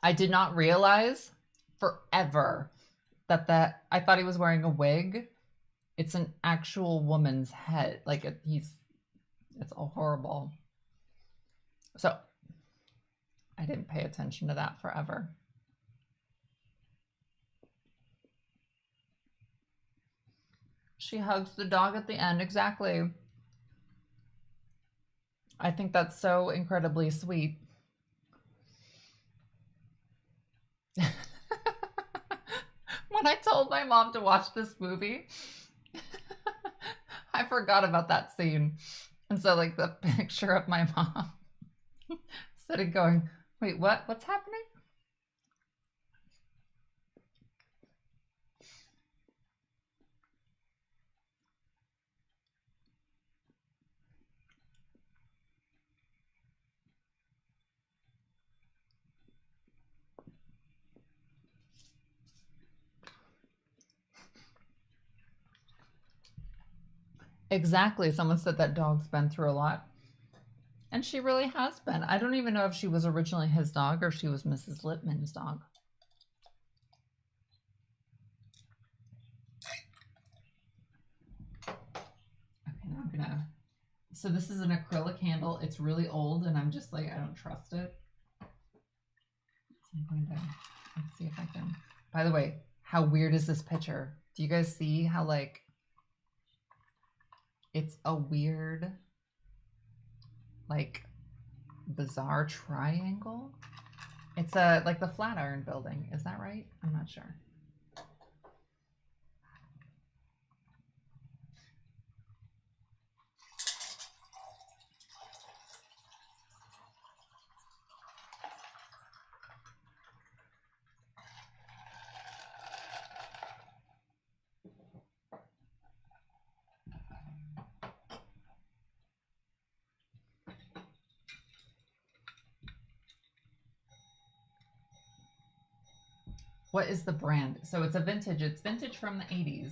I did not realize forever that I thought he was wearing a wig. It's an actual woman's head. Like it's all horrible. So I didn't pay attention to that forever. She hugs the dog at the end, exactly. I think that's so incredibly sweet. When I told my mom to watch this movie, I forgot about that scene. And so like the picture of my mom sitting going, wait, what? What's happening? Exactly. Someone said that dog's been through a lot. And she really has been. I don't even know if she was originally his dog or if she was Mrs. Lippman's dog. Okay, now I'm gonna... So this is an acrylic handle. It's really old and I'm just like, I don't trust it. So I'm going to, let's see if I can... By the way, how weird is this picture? Do you guys see how like, it's a weird, like bizarre triangle? It's like the Flatiron Building. Is that right? I'm not sure. What is the brand? So it's a vintage. It's vintage from the 80s.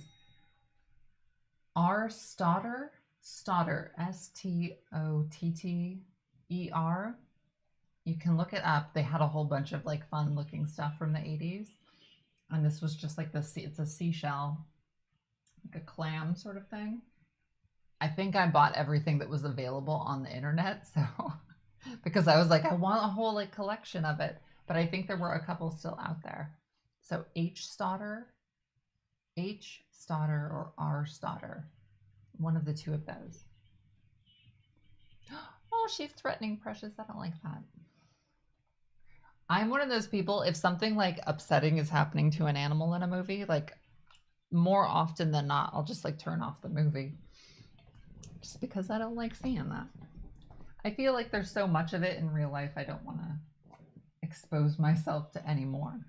R. Stotter. Stotter. Stotter. You can look it up. They had a whole bunch of like fun looking stuff from the 80s. And this was just like it's a seashell, like a clam sort of thing. I think I bought everything that was available on the internet. So because I was like, I want a whole like collection of it. But I think there were a couple still out there. So H. Stotter or R. Stotter. One of the two of those. Oh, she's threatening Precious. I don't like that. I'm one of those people, if something like upsetting is happening to an animal in a movie, like more often than not, I'll just like turn off the movie. Just because I don't like seeing that. I feel like there's so much of it in real life, I don't want to expose myself to any more.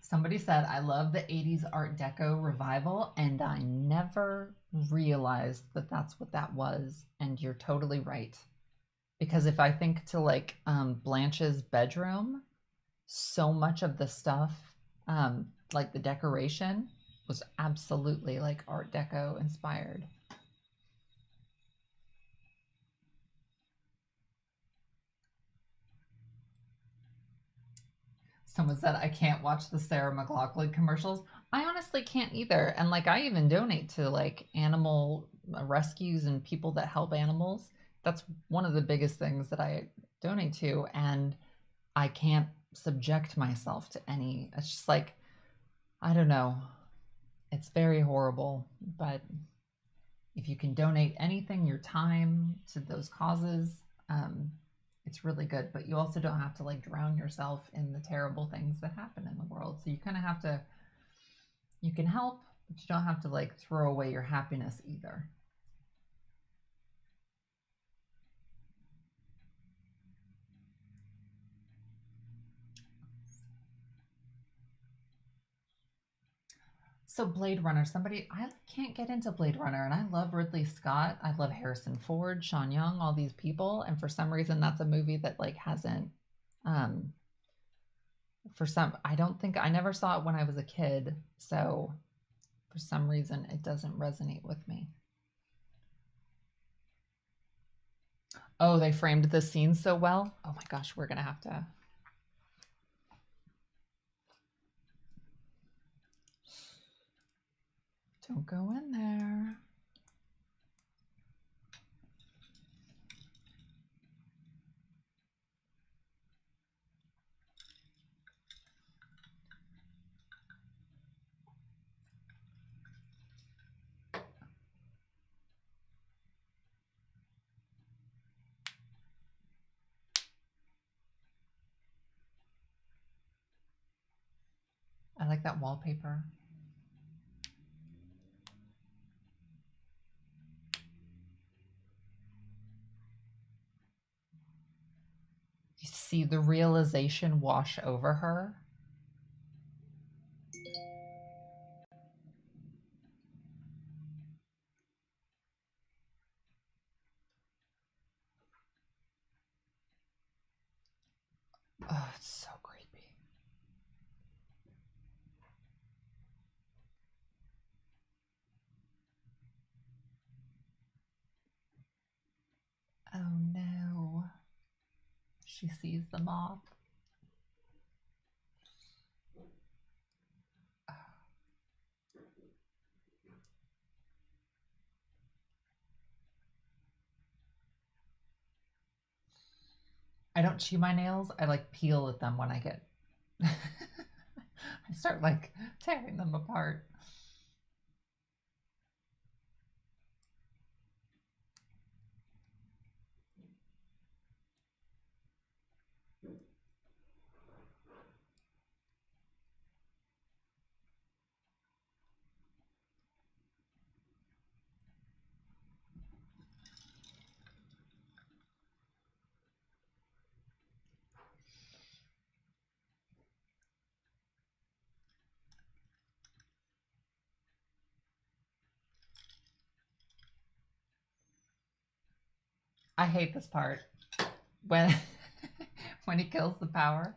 Somebody said, I love the 80s Art Deco revival, and I never realized that that's what that was. And you're totally right. Because if I think to like Blanche's bedroom, so much of the stuff, like the decoration, was absolutely like Art Deco inspired. Someone said, I can't watch the Sarah McLachlan commercials. I honestly can't either. And like, I even donate to like animal rescues and people that help animals. That's one of the biggest things that I donate to. And I can't subject myself to any. It's just like, I don't know. It's very horrible. But if you can donate anything, your time to those causes, it's really good. But you also don't have to like drown yourself in the terrible things that happen in the world. So you kind of have to, you can help, but you don't have to like throw away your happiness either. So Blade Runner, I can't get into Blade Runner, and I love Ridley Scott. I love Harrison Ford, Sean Young, all these people, and for some reason that's a movie that like hasn't um I don't think I never saw it when I was a kid, so for some reason it doesn't resonate with me. Oh, they framed the scene so well. Oh my gosh, we're gonna have to. Don't go in there. I like that wallpaper. You see the realization wash over her. Oh, it's so creepy. Oh no. She sees the moth. I don't chew my nails. I like peel at them when I get. I start like tearing them apart. I hate this part when when he kills the power.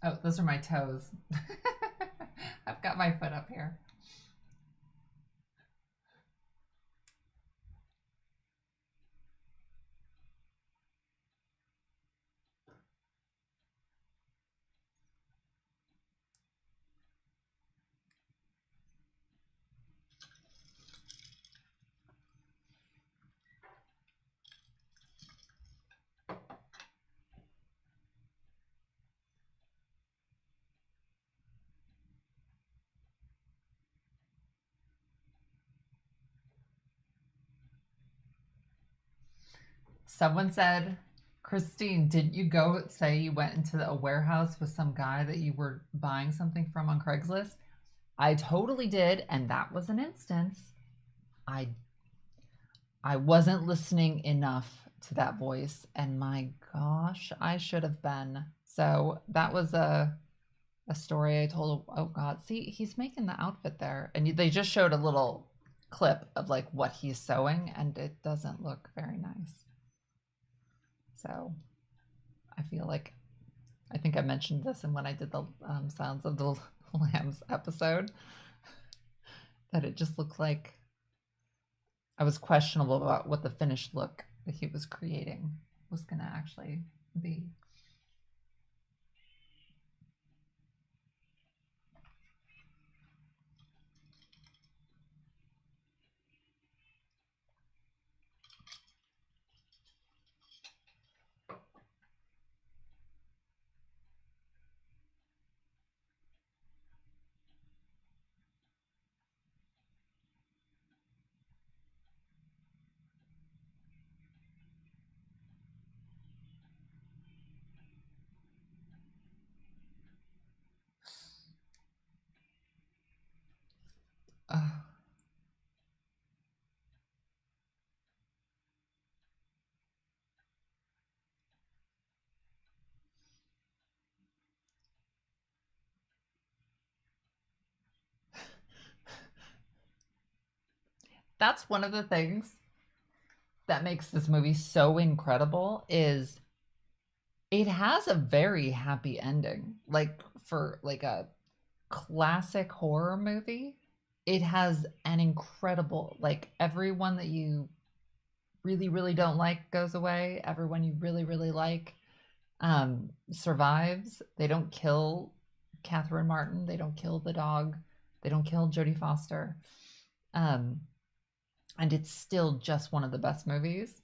Oh, those are my toes. I've got my foot up here. Someone said, Christine, didn't you go say you went into a warehouse with some guy that you were buying something from on Craigslist? I totally did, and that was an instance. I I wasn't listening enough to that voice, and my gosh, I should have been. So that was a story I told. Oh God, see, he's making the outfit there, and they just showed a little clip of like what he's sewing, and it doesn't look very nice. So I feel like I think I mentioned this and when I did the Sounds of the Lambs episode that it just looked like I was questionable about what the finished look that he was creating was going to actually be. Uh, that's one of the things that makes this movie so incredible is it has a very happy ending. Like for like a classic horror movie, it has an incredible like everyone that you really really don't like goes away, everyone you really really like survives. They don't kill Catherine Martin, they don't kill the dog, they don't kill Jodie Foster. um and it's still just one of the best movies.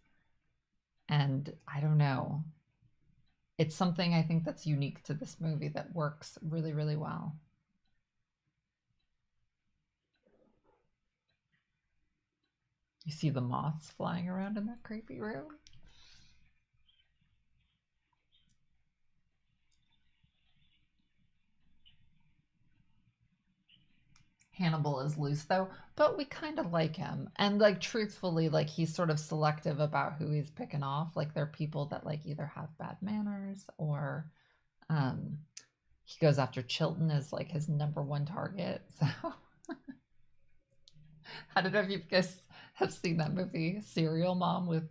And I don't know, it's something I think that's unique to this movie that works really really well. You see the moths flying around in that creepy room. Hannibal is loose though, but we kind of like him. And like truthfully, like he's sort of selective about who he's picking off. Like they're people that like either have bad manners or um he goes after Chilton as like his number one target. So I don't know if you guys have seen that movie Serial Mom with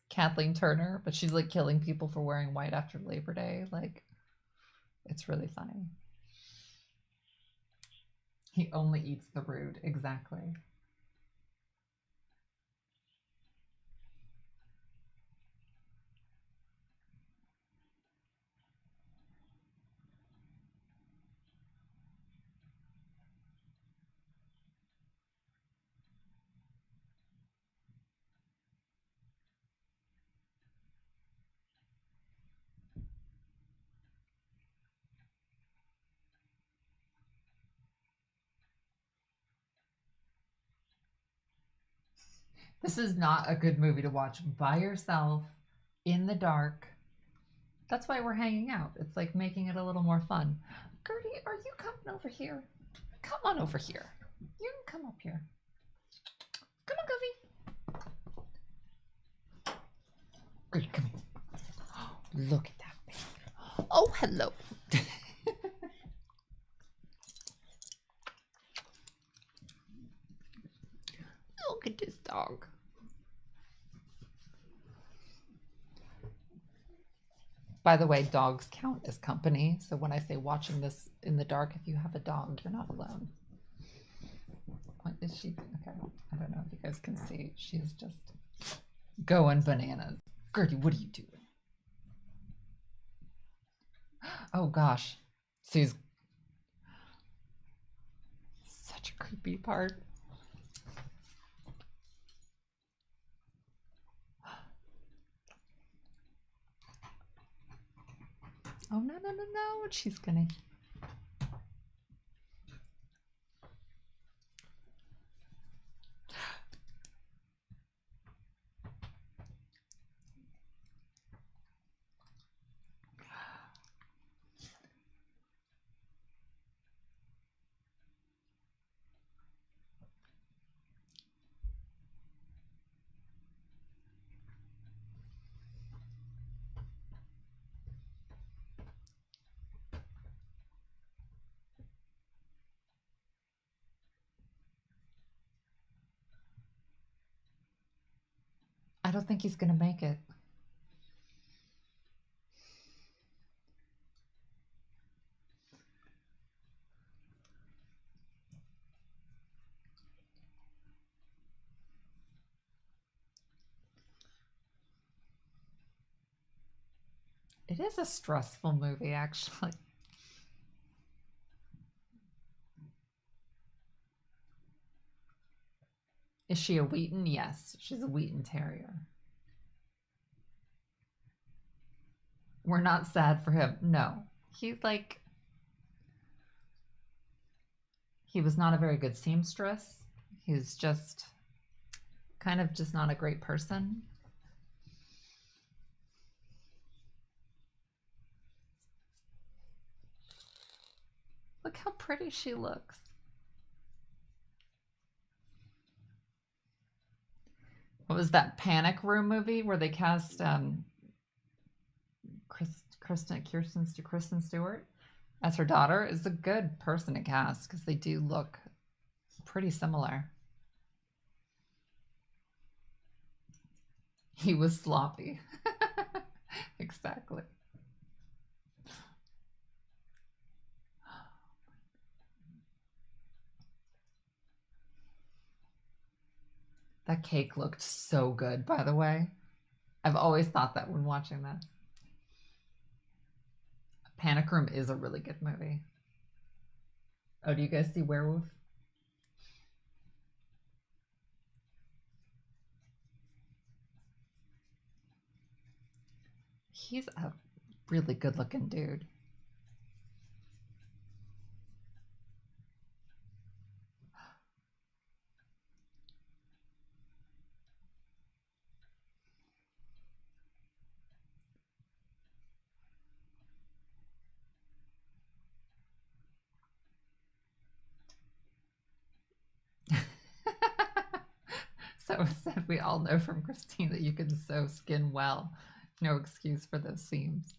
Kathleen Turner, but she's like killing people for wearing white after Labor Day. Like it's really funny. He only eats the rude, exactly. This is not a good movie to watch by yourself in the dark That's why we're hanging out. It's like making it a little more fun. Gertie, are you coming over here? Come on over here. You can come up here. Come on, Goofy. Gertie, come here. Look at that baby. Oh, hello. Look at this dog. By the way, dogs count as company. So when I say watching this in the dark, if you have a dog, you're not alone. What is she? Okay, I don't know if you guys can see. She's just going bananas. Gertie, what are you doing? Oh gosh, Sue's such a creepy part. Oh no, no, no, no. She's gonna. I don't think he's gonna make it. It is a stressful movie, actually. Is she a Wheaton? Yes, she's a Wheaton Terrier. We're not sad for him. No. He's like, he was not a very good seamstress. He's just kind of just not a great person. Look how pretty she looks. What was that Panic Room movie where they cast Kristen Stewart as her daughter? Is a good person to cast because they do look pretty similar. He was sloppy. Exactly. That cake looked so good, by the way. I've always thought that when watching this. Panic Room is a really good movie. Oh, do you guys see Werewolf? He's a really good looking dude. So said we all know from Christine that you can sew skin well. No excuse for those seams.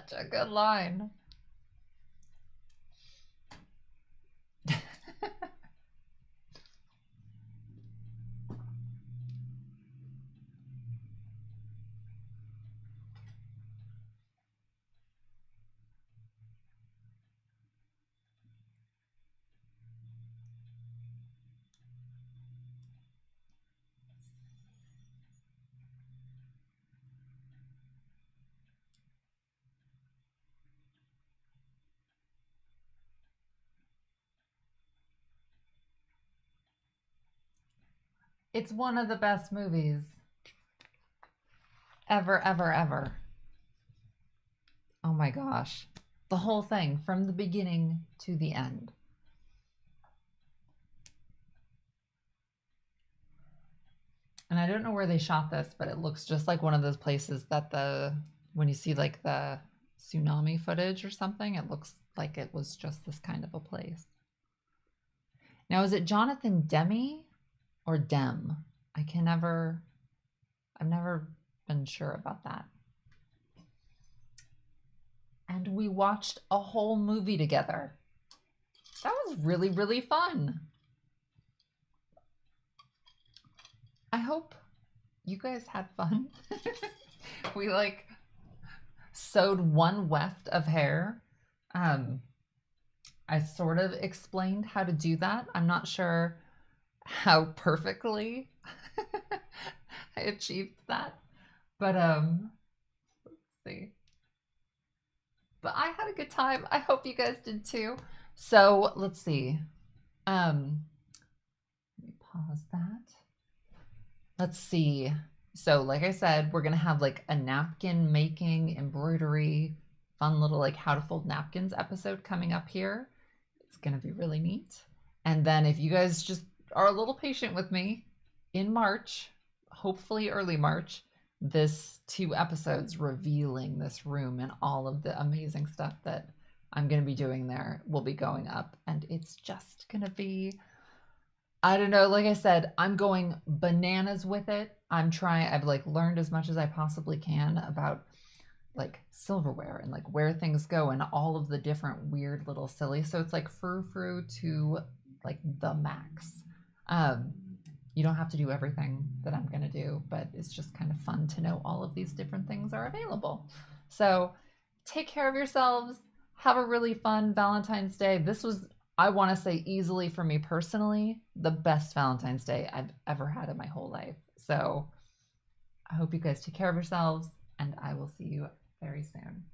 Such a good line. It's one of the best movies ever, ever, ever. Oh my gosh. The whole thing from the beginning to the end. And I don't know where they shot this, but it looks just like one of those places that when you see like the tsunami footage or something, it looks like it was just this kind of a place. Now, is it Jonathan Demme or Dem? I've never been sure about that. And we watched a whole movie together. That was really, really fun. I hope you guys had fun. We like sewed one weft of hair. I sort of explained how to do that. I'm not sure how perfectly I achieved that, but let's see. But I had a good time. I hope you guys did too. So let's see. Let me pause that. Let's see. So like I said, we're gonna have like a napkin making, embroidery, fun little like how to fold napkins episode coming up here. It's gonna be really neat. And then if you guys just are a little patient with me, in March, hopefully early March, this 2 episodes revealing this room and all of the amazing stuff that I'm going to be doing there will be going up. And it's just going to be, I don't know, like I said, I'm going bananas with it. I've like learned as much as I possibly can about like silverware and like where things go and all of the different weird little silly. So it's like frou-frou to like the max. You don't have to do everything that I'm going to do, but it's just kind of fun to know all of these different things are available. So take care of yourselves. Have a really fun Valentine's Day. This was, I want to say, easily for me personally, the best Valentine's Day I've ever had in my whole life. So I hope you guys take care of yourselves, and I will see you very soon.